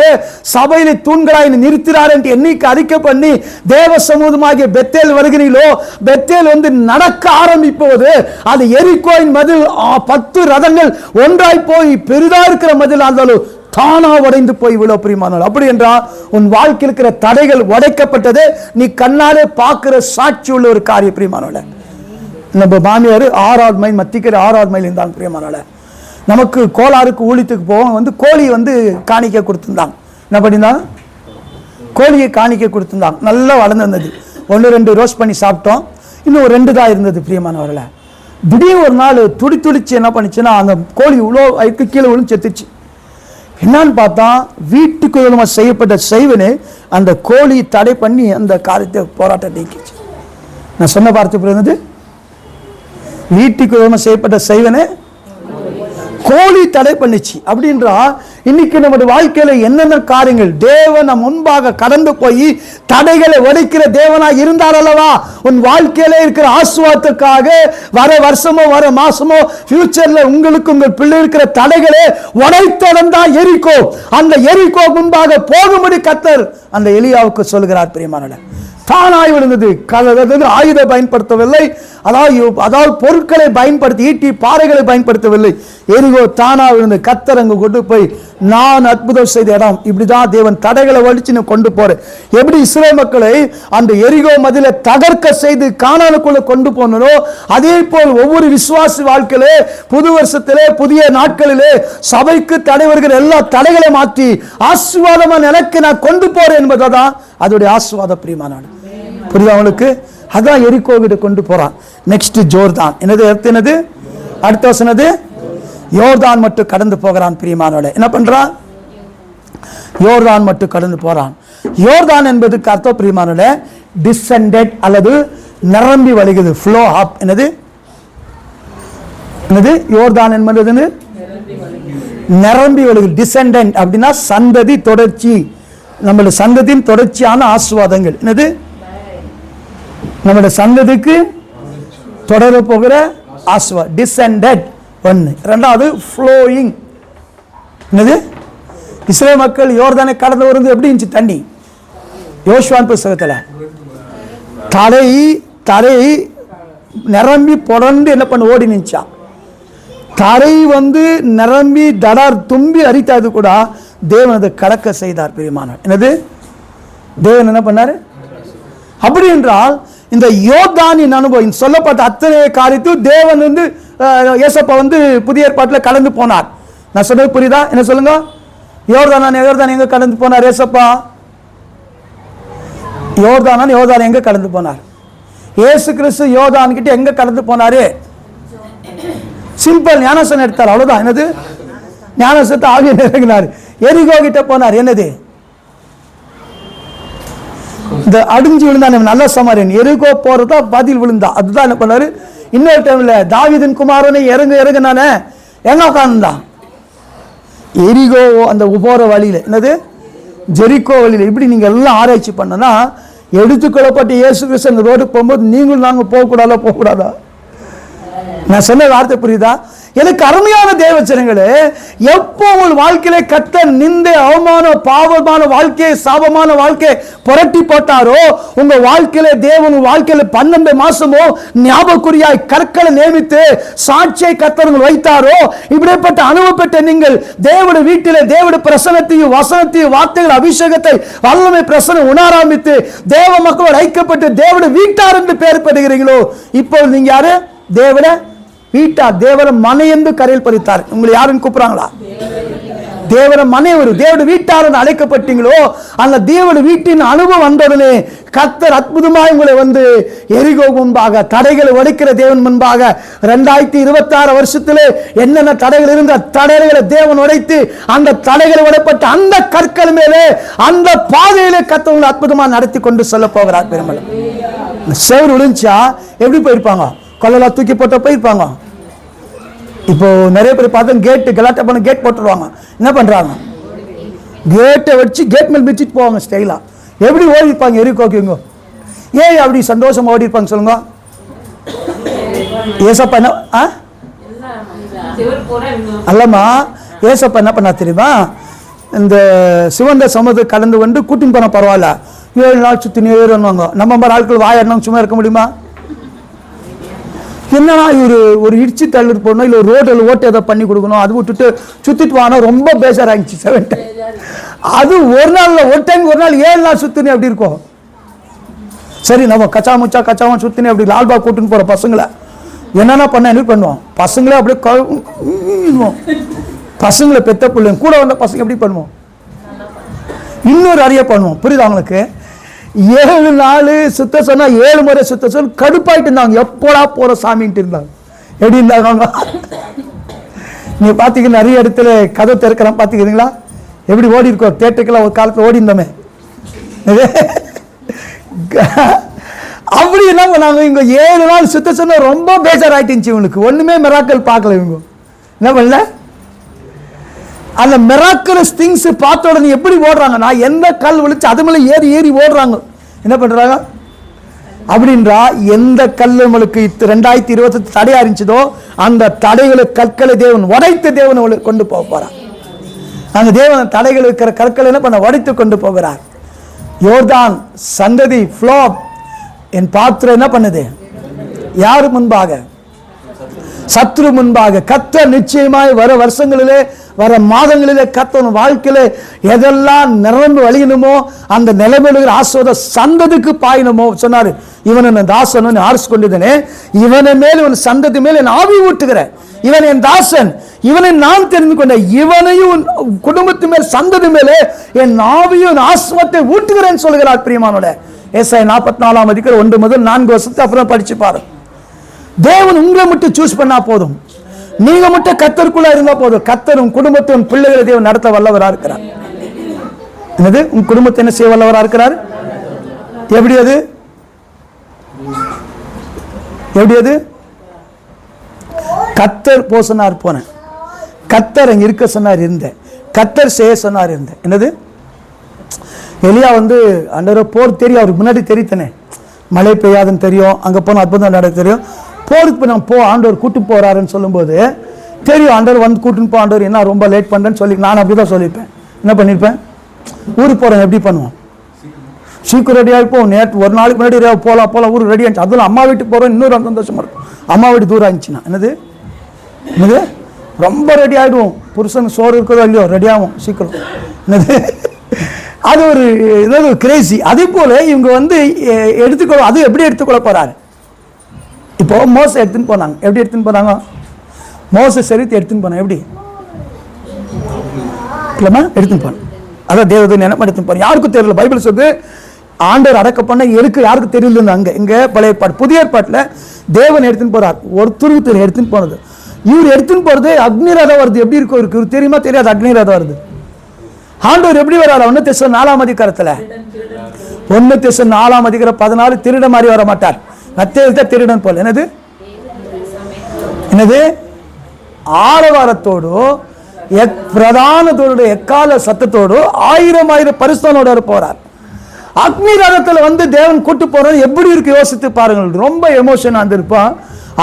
சபையில தூண்களாய் நிறுத்தினார் என்று என்னைக்கு அறிக்கை பண்ணி தேவ சமூகமாகிய பெத்தேல் வருகிறீர்களோ, பெத்தேல் வந்து நடக்க ஆரம்பிப்போது அது எரிகோவின் மதில் 10 ரதங்கள் ஒன்றாய் போய் பெரிதா இருக்கிற மதில் ஆனாலும் தானா உடைந்து போய் விழ பிரியமானால். அப்படி என்றால் உன் வாழ்க்கையில் இருக்கிற தடைகள் உடைக்கப்பட்டது. நீ கண்ணாலே பார்க்கிற சாட்சி உள்ள ஒரு காரிய பிரியமானோட. நம்ம மாமியார் 6வது மைல் மத்திக்கிற 6வது மைல் இருந்தாங்க பிரியமானோட. நமக்கு கோளாறுக்கு ஊழியத்துக்கு போவோம். வந்து கோழி வந்து காணிக்கை கொடுத்துருந்தாங்க. என்ன பண்ணியிருந்தாங்க? கோழியை காணிக்கை கொடுத்துருந்தாங்க. நல்லா வளர்ந்துருந்தது. 1-2 ரோஸ்ட் பண்ணி சாப்பிட்டோம். இன்னும் 2 தான் இருந்தது பிரியமானவர்கள. திடீர் ஒரு நாள் துடிச்சு என்ன பண்ணிச்சுன்னா, அந்த கோழி இவ்வளோ வயிற்று கீழே விழுந்து செத்துச்சு. என்னன்னு பார்த்தா வீட்டுக்கு விதமாக செய்யப்பட்ட செய்வனே அந்த கோழி தடை பண்ணி அந்த காரியத்தை போராட்டம் நீக்கிச்சு. நான் சொன்ன வார்த்தை புரியுது? வீட்டுக்கு விதமாக செய்யப்பட்ட செய்வனே கோழி தடை பண்ணிச்சு. அப்படின்றா இன்னைக்கு நம்முடைய வாழ்க்கையில என்னென்ன காரியங்கள் தேவன் நம் முன்பாக கடந்து போய் தடைகளை உடைக்கிற தேவனாய் இருந்தார் அல்லவா, உன் வாழ்க்கையில இருக்கிற ஆசீர்வாதத்துக்காக வர வருஷமோ வர மாசமோ ஃபியூச்சர்ல உங்களுக்கு உங்கள் பிள்ளை இருக்கிற தடைகளை உடைத்தடந்தா எரிகோ. அந்த எரிகோ முன்பாக போகும்படி கர்த்தர் அந்த எலியாவுக்கு சொல்கிறார் பிரியமானவர்களே. தானாய் விழுந்தது. ஆயுத பயன்படுத்தவில்லை, அதாவது பொருட்களை பயன்படுத்தி ஈட்டி பாறைகளை பயன்படுத்தவில்லை. எரிகோ தானா விழுந்து கர்த்தர் அங்கு கொண்டு போய் நான் அற்புதம் செய்த இடம். இப்படிதான் தேவன் தடைகளை வலிச்சு கொண்டு போறேன். எப்படி இஸ்ரேல் மக்களை அந்த எரிகோ மதில தகர்க்க செய்து கானானுக்குள்ள கொண்டு போனோ, அதே போல் ஒவ்வொரு விசுவாசி வாழ்க்கையிலே புது வருஷத்திலே புதிய நாட்களிலே சபைக்கு தடை வருகிற எல்லா தடைகளை மாற்றி ஆசீர்வாதமா எனக்கு நான் கொண்டு போறேன் என்பதான் அதோடைய ஆசீர்வாத பிரியமானாடு. புரியுதா உங்களுக்கு? அதான் எரிகோ கிட்ட கொண்டு போறான். நெக்ஸ்ட் ஜோர்தான். என்னது என்னது அடுத்த வசனது? யோர்தான் மட்டும் கடந்து போகிறான் பிரியமானவர்களே. என்ன பண்றான்? யோர்தான் மட்டும் கடந்து போறான். யோர்தான் என்பதுக்கு அர்த்தம் பிரியமானவர்களே டிசெண்டட் அல்லது நிரம்பி வழிகிறது, ஃப்ளோ அப். என்னது? என்னது யோர்தான் என்பது நிரம்பி வழிகள். டிசெண்டன்ட் அப்படின்னா சந்ததி தொடர்ச்சி, நம்மளுடைய சந்ததியின் தொடர்ச்சியான ஆசீர்வாதங்கள். என்னது நம்மளுடைய சந்ததிக்கு தொடர போகிற ஆசீர்வாதம். டிசெண்டட் ஒன்று. ரெண்டாவது ஃப்ளோயிங். என்னது இஸ்ரேல் மக்கள் யோர்தானை கடந்து வருது எப்படி இருந்துச்சு தண்ணி? யோசுவான் புத்தகத்தில் தரை தரை நிரம்பி புரண்டு என்ன பண்ண ஓடி நின்ச்சா. தரை நிரம்பி தடார் தும்பி அரித்தது கூட தேவன் அதை கடக்க செய்தார். பிரியமானவர், என்னது தேவன் என்ன பண்ணாரு? அப்படி என்றால் இந்த யோர்தானின் அனுபவம் சொல்லப்பட்ட அத்தனை காரியத்தையும் தேவன் ஏசப்பா புதிய ஏற்பாட்டில் கலந்து போனார். நான் சொன்னது புரியுதா? என்ன சொல்லுங்க. யோர்தான் எங்க கடந்து போனார்? ஏசப்பா யோர்தான் எங்க கடந்து போனார்? இயேசு கிறிஸ்து யோர்தான் கிட்ட எங்க கடந்து போனாரு? சிம்பிள், ஞானசனம் எடுத்தார், அவ்வளவுதான். என்னது ஞானசனத்தை ஆவியில் இறங்கினார். எரிகோ கிட்ட போனார். என்னது இந்த அடிஞ்சு விழுந்தான் நல்ல சமாரியன். எரிகோ போறதா பதில் விழுந்தா. அதுதான் என்ன பண்ணாரு. இன்னொரு டைம்ல தாவீதின் குமாரனை இறங்கு நானே எங்க உட்கார்ந்தான்? எரிகோ அந்த போற வழியில, என்னது ஜெரிகோ வழியில. இப்படி நீங்க எல்லாம் ஆராய்ச்சி பண்ணனா எடுத்துக்கொள்ளப்பட்ட இயேசு கிறிஸ்து அந்த ரோடு போகும்போது நீங்களும் நாங்க போகக்கூடாதா? நான் சொன்ன வார்த்தை புரியுதா? எனக்கு அருமையான தேவச்சனங்களே, எப்போ உங்கள் வாழ்க்கையில கத்த நிந்தை, அவமான, பாவமான வாழ்க்கையை, சாபமான வாழ்க்கையை புரட்டி போட்டாரோ, உங்க வாழ்க்கையில தேவன் வாழ்க்கையில 12 மாசமோ ஞாபகக்குறியாய் கற்களை நியமித்து சாட்சியை கத்தவர்கள் வைத்தாரோ, இப்படிப்பட்ட அனுபவப்பட்ட நீங்கள் தேவனுடைய வீட்டிலே தேவனுடைய பிரசனத்தையும் வசனத்தையும் வார்த்தைகள் அபிஷேகத்தை வல்லமை பிரசனம் உணராமித்து தேவ மக்களோடு ஐக்கப்பட்டு தேவனுடைய வீட்டார் என்று பெயர் பெறுகிறீங்களோ, இப்போ நீங்க யாரு? தேவன வீட்டார். தேவன மனை என்று கரையில் பறித்தார். உங்களை யாருன்னு கூப்பிடுறாங்களா? தேவன மனை ஒரு தேவட வீட்டார் அழைக்கப்பட்டீங்களோ, அந்த தேவட வீட்டின் அனுபவம் வந்தவுடனே கர்த்தர் அற்புதமாய் உங்களை எரிகோ முன்பாக தடைகளை உடைக்கிற தேவன் முன்பாக 2026 வருஷத்திலே என்னென்ன தடைகள் இருந்த தடைகளை தேவன் உடைத்து அந்த தடைகளை உடைப்பட்ட அந்த கற்கள் மேலே அந்த பாதையிலே கர்த்தர் உங்களை அற்புதமாக நடத்தி கொண்டு சொல்ல போகிறார். பெருமளவு செவரு விழுந்துச்சா எப்படி போயிருப்பாங்க? கொள்ளலாம் தூக்கி போட்ட போயிருப்பாங்க. இப்போ நிறைய பேர் பார்த்தா கேட்டு கலாட்டா பண்ண கேட் போட்டுருவாங்க. என்ன பண்றாங்க? கேட்டை வச்சு கேட் மேல் மிச்சிட்டு போவாங்க ஸ்டைலா. எப்படி ஓடி இருப்பாங்க எரிகோக்குங்க? ஏன் அப்படி சந்தோஷமா ஓடி இருப்பாங்க சொல்லுங்க? ஏசப்பா என்ன அல்லம்மா, ஏசப்பா என்ன பண்ணா தெரியுமா? இந்த சிவந்த சமுதிர கடந்து கூட்டின்னு போன பரவாயில்ல, 7 நாள் சுத்தி நேருவாங்க. நம்ம மாதிரி ஆட்கள் வாயாடினா சும்மா இருக்க முடியுமா? என்னன்னா இவர் ஒரு இடிச்சு தள்ளிட்டு போடணும், இல்லை ஒரு ரோட்டில் ஓட்டு எதை பண்ணி கொடுக்கணும், அது விட்டுட்டு சுத்திட்டு வானா ரொம்ப பேஜாராகிச்சு. 7 டைம் அது ஒரு நாள் ஒரு டைம், ஒரு நாள் 7 நாள் சுத்தினே அப்படி இருக்கும். சரி, நம்ம கச்சாம சுத்தினே அப்படி லால்பாக் கூட்டுன்னு போற பசங்களை என்னென்ன பண்ண என்ன பண்ணுவோம்? பசங்களே அப்படியே பசங்களை பெத்த பிள்ளைங்க கூட வந்த பசங்க எப்படி பண்ணுவோம்? இன்னொரு அறிய பண்ணுவோம். புரியுது அவங்களுக்கு? 7 நாள் சுத்த சொன்னா 7 முறை சுத்த சொன்ன கடுப்பாயிட்டு இருந்தாங்க. எப்போடா போற சாமின்ட்டு இருந்தாங்க. எப்படி இருந்தாங்க? நீங்க பாத்தீங்கன்னா நிறைய இடத்துல கதை திறக்கிறோம் பாத்துக்கிறீங்களா? எப்படி ஓடி இருக்கோம்? தேட்டருக்கெல்லாம் ஒரு காலத்துல ஓடி இருந்தோமே. அப்படி என்ன பண்ணாங்க? இவங்க 7 நாள் சுத்த சொன்ன ரொம்ப பேஜாராயிட்டுச்சு. இவங்களுக்கு ஒண்ணுமே மிராக்கல் பார்க்கல. இவங்க என்ன பண்ணல? அந்த மிராக்குலஸ் திங்ஸ் பார்த்த உடனே எப்படி ஓடுறாங்கன்னா, எந்த கல் விழிச்சு அது மேலே ஏறி ஓடுறாங்க. என்ன பண்றாங்க அப்படின்றா, எந்த கல் நம்மளுக்கு 2020 தடையா இருந்துச்சதோ அந்த தடைகளை கற்களை தேவன் உடைத்து தேவன் கொண்டு போக போறார். அந்த தேவன் தடைகள் இருக்கிற கற்களை என்ன பண்ண உடைத்து கொண்டு போகிறார். யோர்தான் சந்ததி ஃப்ளோப் என் பாத்திரம் என்ன பண்ணுது? யாரு முன்பாக? சத்ரு முன்பாக. கர்த்தர் நிச்சயமாய் வர வருஷங்களிலே வர மாதங்களிலே கர்த்தர் வாழ்க்கையில எதெல்லாம் நிரம்பி வழியணுமோ அந்த நிலைமையில ஆசோத சந்ததிக்கு பாயணுமோ சொன்னாரு. இவன் தாசன் ஆரிச்சு கொண்டிருந்தனே, இவனை மேல் இவன் சந்ததி மேல் என் ஆவி ஊட்டுகிறேன். இவன் என் தாசன், இவனை நான் தெரிந்து கொண்டேன். இவனையும் குடும்பத்து மேல் சந்ததி மேலே என் ஆவியும் ஆசுவத்தை ஊட்டுகிறேன் சொல்கிறார். பிரியமானோட ஏசாயா 44 அதிகாரம் 1 முதல் 4 வருஷத்துக்கு அப்புறம் படிச்சு பாரு. தேவன் உங்களை மட்டும் சூஸ் பண்ணா போதும். நீங்க மட்டும் கர்த்தருக்குள்ள இருந்தா போதும். கர்த்தர் உன் குடும்பத்தை உன் பிள்ளைகளை தேவன் நடத்த வல்லவரா இருக்கிறார். என்னது? உன் குடும்பத்தை என்ன செய்ய வல்லவரா இருக்கிறார்? எப்படி அது? கத்தர் போ சொன்னார் போனேன், கத்தர் அங்கே இருக்க சொன்னார் இருந்தேன், கத்தர் செய்ய சொன்னார் இருந்தேன். என்னது எலியா வந்து அண்டரை போர் தெரியும், அவருக்கு முன்னாடி தெரியுத்தனே, மழை பெய்யாதுன்னு தெரியும், அங்கே போனால் அற்புதம் நடக்க தெரியும். போருக்கு நான் ஆண்டவர் கூட்டு போகிறாருன்னு சொல்லும்போது தெரியும், ஆண்டவர் வந்து கூட்டுன்னு போ, ஆண்டவர் என்ன ரொம்ப லேட் பண்ணுறேன்னு சொல்லி நான் அப்படி தான் சொல்லியிருப்பேன். என்ன பண்ணியிருப்பேன், ஊருக்கு போகிறேன் எப்படி பண்ணுவோம், சீக்கிரம் ரெடியாக இருப்போம். நேற்று ஒரு நாளைக்கு முன்னாடி போகலாம் ஊருக்கு ரெடி ஆச்சு. அதில் அம்மா வீட்டுக்கு போகிறோம், இன்னொரு சந்தோஷமாக இருக்கும். அம்மா வீட்டு தூரம் ஆயிடுச்சுன்னா என்னது ரொம்ப ரெடி ஆகிடுவோம். புருஷனுக்கு சோறு இருக்கிறதோ இல்லையோ ரெடி ஆகும் சீக்கிரம். என்னது அது ஒரு ஏதாவது கிரேசி. அதே போல் இவங்க வந்து எடுத்துக்கொள்ள, அது எப்படி எடுத்துக்கொள்ள போகிறாரு. இப்போ மோசை எடுத்துன்னு போனாங்க, எப்படி எடுத்துன்னு போனாங்க, மோசை சரித்து எடுத்துன்னு போனாங்க, எப்படி இல்லைம்மா எடுத்துன்னு போனாங்க. அதான் தேவதை நினைப்பு எடுத்துன்னு போனாங்க. யாருக்கும் தெரியல. பைபிள் சொல்லுது ஆண்டவர் அடக்க பண்ண எருக்கு யாருக்கு தெரியல. அங்கே இங்கே பழைய ஏற்பாடு புதிய ஏற்பாட்டில் தேவன் எடுத்துன்னு போறார். ஒருத்தருக்கு எடுத்துன்னு போனது, இவர் எடுத்துன்னு போறது அக்னி ரதம் வருது. எப்படி இருக்கும் இருக்கு இவர் தெரியுமா தெரியாது, அக்னி ரதம் வருது. ஆண்டவர் எப்படி வராரு, 1 தெசலோனிக்கர் 4ஆம் அதிகாரத்தில் 1 தெசலோனிக்கர் 4ஆம் அதிகாரம் 14 திருட மாதிரி வர மாட்டார், நத்தேல் திருடன் போல. என்னது என்னது ஆரவாரத்தோடு பிரதானத்தோடு எக்கால சத்தத்தோடு 1000 பரிசுத்தனோடு போறார். அக்னி ரதத்தில் வந்து தேவன் கூட்டு போறது எப்படி இருக்கு யோசித்து பாருங்கள். ரொம்ப எமோஷனா இருந்திருப்பான்.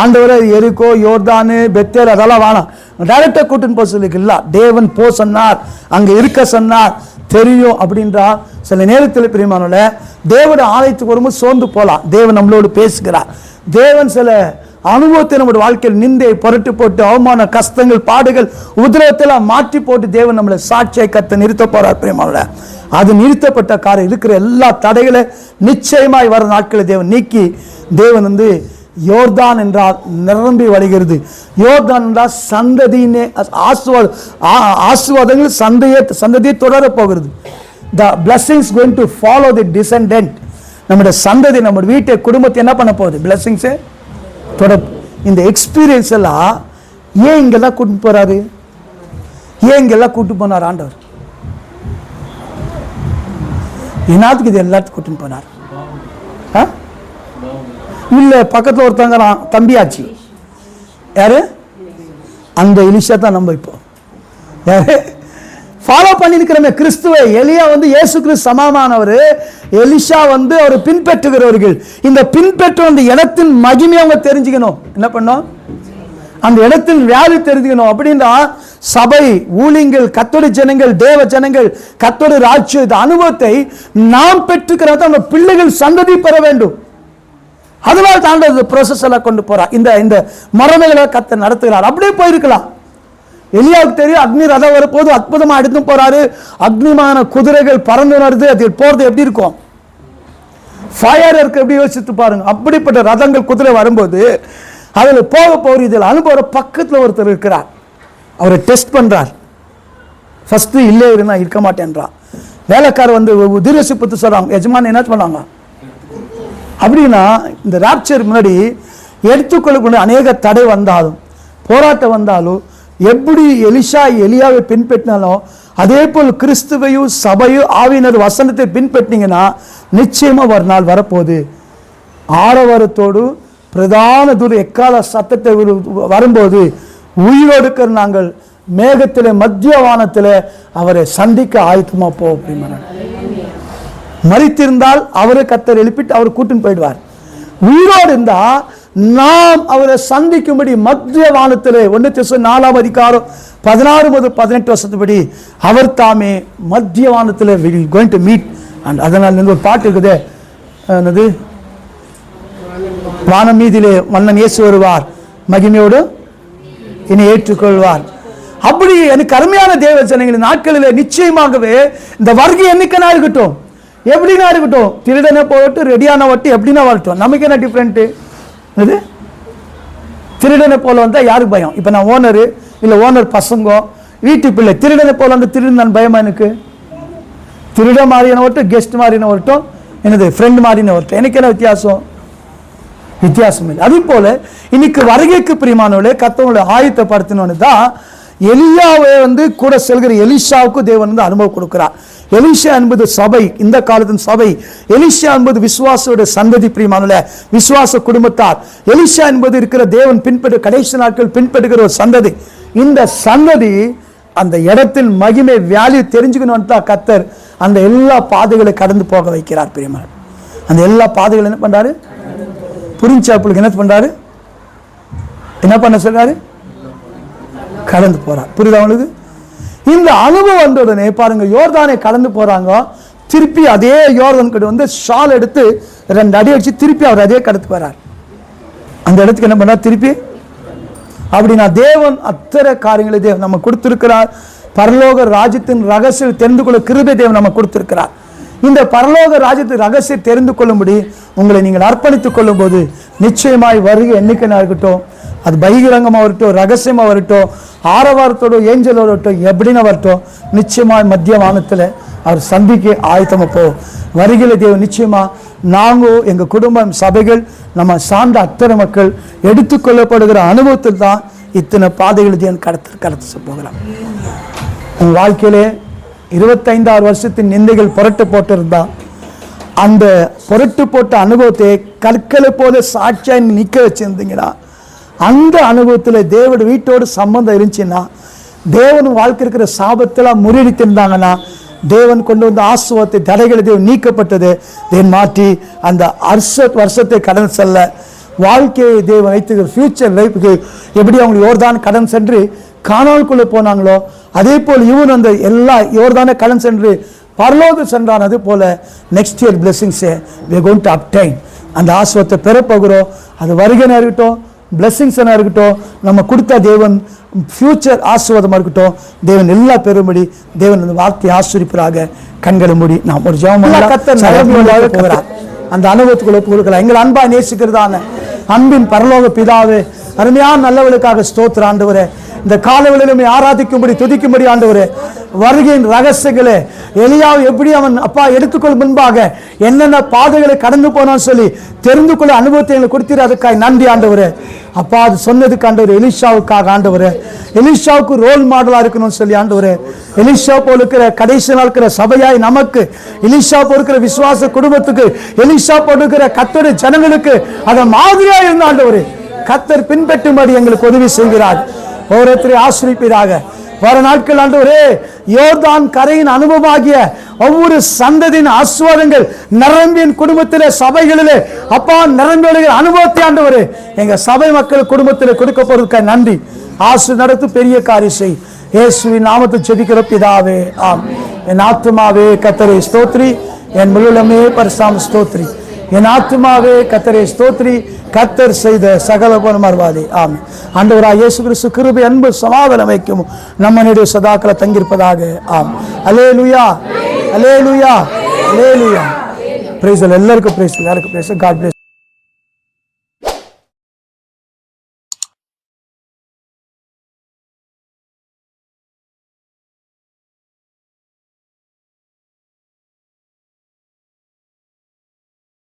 ஆண்டவரை எரிகோ யோர்தானு பெத்தேல் அதெல்லாம் வேணாம், டைரக்டா கூட்டுன்னு போக சொல்லி இல்ல, தேவன் போ சொன்னார், அங்க இருக்க சொன்னார் தெரியும் அப்படின்றா. சில நேரத்தில் பிரியமானவர்களே தேவனுடைய ஆலயத்துக்கு வரும்போது சோர்ந்து போகலாம். தேவன் நம்மளோடு பேசுகிறார். தேவன் சில அனுபவத்தை நம்முடைய வாழ்க்கையில் நிந்தை புரட்டு போட்டு அவமான கஷ்டங்கள் பாடுகள் உதிரவத்தெல்லாம் மாற்றி போட்டு தேவன் நம்மளை சாட்சியை கத்த நிறுத்த போறார் பிரியமானவர்களே. அது நிறுத்தப்பட்ட காரியம் இருக்கிற எல்லா தடைகளை நிச்சயமாய் வர நாட்களை தேவன் நீக்கி, தேவன் வந்து யோர்தான் என்றால் நிரம்பி வழிகிறது. யோர்தான் என்றால் சந்ததியினே ஆசீர்வாதங்கள் சந்ததியை தொடர போகிறது. The blessings going to follow the descendant. நம்முடைய சந்ததி நம்முடைய வீட்டை குடும்பத்தை என்ன பண்ண போகுது, பிளஸிங்ஸே தொடர். இந்த எக்ஸ்பீரியன்ஸ் எல்லாம் ஏன் இங்கெல்லாம் கூட்டு போறாரு, ஏன் இங்கெல்லாம் கூட்டு போனார் ஆண்டவர், என்னத்துக்கு இது எல்லாத்துக்கும் கூட்டின்னு போனார். இல்ல பக்கத்தில் ஒருத்தங்க தம்பியாச்சு, யாரு அந்த எலிஷா தான் நம்ம இப்போ யாரு ஃபாலோ பண்ணிருக்கிறோமே கிறிஸ்துவை. எலியா வந்து இயேசு கிறிஸ்து சமமானவர், எலிஷா வந்து அவர் பின்பற்றுகிறவர்கள். இந்த பின்பற்ற அந்த இடத்தின் மகிமை அவங்க தெரிஞ்சுக்கணும். என்ன பண்ணோம், அந்த இடத்தின் வேல்யூ தெரிஞ்சுக்கணும். அப்படின்னா சபை ஊழியங்கள் கத்தோட ஜனங்கள் தேவ ஜனங்கள் கத்தோட ராஜ்யம் இந்த அனுபவத்தை நாம் பெற்றுக்கிறத நம்ம பிள்ளைகள் சந்ததி பெற வேண்டும். அதனால தாண்ட ப்ரோசஸ் எல்லாம் கொண்டு போறார். இந்த மரமைகளை கத்த நடத்துகிறார். அப்படியே போயிருக்கலாம். எலியாவுக்கு தெரியும் அக்னி ரதம் வரப்போது அற்புதமா எடுத்து போறாரு. அக்னிமான குதிரைகள் பறந்து வருது, அது போறது எப்படி இருக்கும், ஃபயர் இருக்கு. எப்படி யோசித்து பாருங்க. அப்படிப்பட்ட ரதங்கள் குதிரை வரும்போது அதில் போக போகிற இதில் அனுபவ பக்கத்தில் ஒருத்தர் இருக்கிறார். அவரை டெஸ்ட் பண்றார். ஃபர்ஸ்ட் இல்லே இருந்தா இருக்க மாட்டேன்றான். வேலைக்காரர் வந்து தீர்க்கதரிசி சொல்றாங்க, எஜமான் என்ன பண்ணுவாங்க அப்படின்னா இந்த ராப்சர் முன்னாடி எடுத்துக்கொள்ளக்கூடிய அநேக தடை வந்தாலும் போராட்டம் வந்தாலும் எப்படி எலிஷா எலியாவை பின்பற்றினாலும் அதே போல் கிறிஸ்துவையும் சபையும் ஆவியினர் வசனத்தை பின்பற்றினீங்கன்னா நிச்சயமா ஒரு நாள் வரப்போகுது. ஆரவாரத்தோடு பிரதான தூர எக்கால சத்தத்தை வரும்போது உயிரோடு இருக்கிற நாங்கள் மேகத்திலே மத்திய வானத்திலே அவரை சந்திக்க ஆயத்தமா போ அப்படின்னு மரித்திருந்தால் அவரை கத்தர் எழுப்பிட்டு அவர் கூட்டின்னு போயிடுவார். உயிரோடு இருந்தா நாம் அவரை சந்திக்கும்படி மத்திய வானத்திலே 1 தெசலோனிக்கர் 4ஆம் அதிகாரம் 16 முதல் 18 வருஷத்துப்படி அவர் தாமே மத்திய வானத்திலே we will going to meet. and அதனால ஒரு பாட்டு இருக்குதே, என்னது, வானம் மீதிலே மன்னன் இயேசு வருவார் மகிமையோடு என்னை ஏற்றுக்கொள்வார். அப்படி எனக்கு அருமையான தேவ ஜனங்களின் நாட்களிலே நிச்சயமாகவே இந்த வருகை என்னைக்குனா இருக்கட்டும், எப்படின்னா இருக்கட்டும், திருடனை போட்டு ரெடியான வட்டி எப்படின்னா வரட்டும், நமக்கு என்ன டிஃப்ரெண்ட்டு. இது திருடனை போல வந்தா யாருக்கு பயம்? இப்போ நான் ஓனரு இல்லை ஓனர் பசங்க வீட்டு பிள்ளை திருடனை போல வந்து திருடன் நான் பயமா? எனக்கு திருட மாறின வரட்டும், கெஸ்ட் மாறின வரட்டும், என்னது ஃப்ரெண்ட் மாறின வரட்டும், எனக்கு என்ன வித்தியாசம்? வித்தியாசம் இல்லை. அதே போல இன்னைக்கு வருகைக்கு பிரியமானவர்களே கர்த்தருடைய ஆயத்தப்படுத்தினோன்னு தான் எலியாவை வந்து கூட செல்கிற எலிஷாவுக்கு தேவன் வந்து அனுபவம் கொடுக்கிறார். எலிஷா என்பது சபை, இந்த காலத்தின் சபை. எலிஷா என்பது விசுவாசோட சந்ததி, பிரியமானவர்களே, விசுவாச குடும்பத்தார். எலிஷா என்பது இருக்கிற தேவன் கடைசி நாட்கள் பின்பற்றுகிற ஒரு சந்ததி. இந்த சந்ததி அந்த இடத்தின் மகிமை வேல்யூ தெரிஞ்சுக்கணும் தான் கர்த்தர் அந்த எல்லா பாதைகளை கடந்து போக வைக்கிறார். பிரியமான அந்த எல்லா பாதைகளும் என்ன பண்றாரு? புரிஞ்சாப்புக்கு என்ன பண்றாரு? என்ன பண்ண சொல்றாரு? கடந்து போறார். புரியுதா உங்களுக்கு? இந்த அனுபவம் வந்த உடனே பாருங்க, யோர்தானை கடந்து போறாங்க. திருப்பி அதே யோர்தான் கிட்ட வந்து ஷால் எடுத்து 2 அடி அடிச்சு திருப்பி அவர் அதே கடந்து போறார். அந்த இடத்துக்கு என்ன பண்றார்? திருப்பி அப்படின்னா தேவன் அத்தனை காரியங்களை தேவன் நம்ம கொடுத்திருக்கிறார். பரலோக ராஜ்யத்தின் ரகசியம் தெரிந்து கொள்ள கிருபை தேவன் நம்ம கொடுத்திருக்கிறார். இந்த பரலோக ராஜ்யத்தின் ரகசியம் தெரிந்து கொள்ளும்படி உங்களை நீங்கள் அர்ப்பணித்துக் கொள்ளும் போது நிச்சயமாய் வருகை எண்ணிக்கையாக இருக்கட்டும், அது பகிரங்கமாக வரட்டும், ரகசியமாக வரட்டும், ஆரவாரத்தோட ஏஞ்சலோட வரட்டும், எப்படின்னு வரட்டும், நிச்சயமாய் மத்திய வானத்தில் அவர் சந்திக்க ஆயத்தமாக போவோம். வருகையில தேவன் நிச்சயமா நாங்கள் எங்கள் குடும்பம் சபைகள் நம்ம சார்ந்த அத்தனை மக்கள் எடுத்துக்கொள்ளப்படுகிற அனுபவத்தில் தான் இத்தனை பாதைகள் தேவன் கடத்த போகிறான். உங்கள் வாழ்க்கையிலே 25 வருஷத்தின் நிந்தைகள் புரட்டு போட்டிருந்தா அந்த புரட்டு போட்ட அனுபவத்தை கற்களை போல சாட்சியாக நிற்க வச்சிருந்தீங்கன்னா, அந்த அனுபவத்தில் தேவட வீட்டோடு சம்பந்தம் இருந்துச்சுன்னா, தேவன் வாழ்க்கை இருக்கிற சாபத்தெல்லாம் முறியடித்திருந்தாங்கன்னா, தேவன் கொண்டு வந்த ஆசுவத்தை தடைகளை தேவன் நீக்கப்பட்டது. தேவன் மாற்றி அந்த வருஷத்தை கடன் செல்ல வாழ்க்கையை தேவன் வைத்து ஃபியூச்சர் லைஃபுக்கு எப்படி அவங்க யோர்தான் கடன் சென்று காணால்குள்ளே போனாங்களோ, அதே போல் இவன் அந்த எல்லா யோர்தானே கடன் சென்று பரலோகம் சென்றான். அது போல நெக்ஸ்ட் இயர் பிளெஸிங்ஸை we are going to obtain. அந்த ஆசுவத்தை பெறப்போகிறோம். அது வருகையாக இருக்கட்டும், பிளெஸிங்ஸாக இருக்கட்டும், நம்ம கொடுத்த தேவன் ஃபியூச்சர் ஆசீர்வாதமாக இருக்கட்டும். தேவன் எல்லா பெரும்படி தேவன் அந்த வார்த்தையை ஆசீர்வதிப்பாராக. கண்களை மூடி நாம் ஒரு ஜெபம் போகிறார். அந்த அனுபவத்துக்குள்ள கொடுக்கலாம். எங்கள் அன்பா நேசிக்கிறதான அன்பின் பரலோக பிதாவே, அருமையான நல்லவளுக்காக ஸ்தோத்திர ஆண்டவரே. இந்த காலவெளியிலுமே ஆராதிக்கும்படி துதிக்கும்படி ஆண்டவரே, வருகையின் ரகசியங்களே எலியாவை எப்படி அவன் அப்பா எடுத்துக்கொள் முன்பாக என்னென்ன பாதைகளை கடந்து போனான்னு சொல்லி தெரிந்து கொள்ள அனுபவத்தை எங்களுக்கு கொடுத்தீர். அதுக்காக நன்றி ஆண்டவரே. அப்பா அது சொன்னதுக்கு ஆண்டவர் எலிஷாவுக்காக ஆண்டவரே, எலிஷாவுக்கு ரோல் மாடலா இருக்கணும்னு சொல்லி ஆண்டவரே, எலிஷா போல் இருக்கிற கடைசி நாள் இருக்கிற சபையாய் நமக்கு, எலிஷா போல் இருக்கிற விசுவாச குடும்பத்துக்கு, எலிஷா போல் இருக்கிற கர்த்தருடைய ஜனங்களுக்கு அதை மாதிரியா இருந்த ஆண்டவரே கர்த்தர் பின்பற்றும்படி எங்களுக்கு உதவி செய்கிறார். ஒவ்வொருத்தரை ஆசிரிப்பீராக. வர நாட்கள் ஆண்டவரே, யோர்தான் கரையின் அனுபவமாகிய ஒவ்வொரு சந்ததியின் ஆசீர்வாதங்கள் நிரம்பியின் குடும்பத்திலே சபைகளிலே அப்பா நிரம்பி அனுபவத்தை ஆண்டவரே எங்க சபை மக்கள் குடும்பத்தில் கொடுக்க போறதுக்காக நன்றி. ஆசீர் நடத்து பெரிய காரியம் செய். இயேசுவின் நாமத்தை ஜெபிக்கிற பிதாவே, ஆம். என் ஆத்துமாவே கர்த்தரை ஸ்தோத்ரி, என் முழுமே பரிசுத்த ஸ்தோத்ரி. என் ஆத்துமாவே கர்த்தரை ஸ்தோத்ரி, கர்த்தர் செய்த சகல மறுவாதி. ஆமென். ஆண்டவராகிய இயேசு கிறிஸ்து கிருபை அன்பு சமாதானம் வைக்கும் நம்மளுடைய சதாக்களை தங்கியிருப்பதாக. ஆம். அல்லேலூயா, அல்லேலூயா, அல்லேலூயா. பிரைஸ் எல்லாருக்கும் பிரைஸ், எல்லாருக்கும் பிரைஸ். God plus.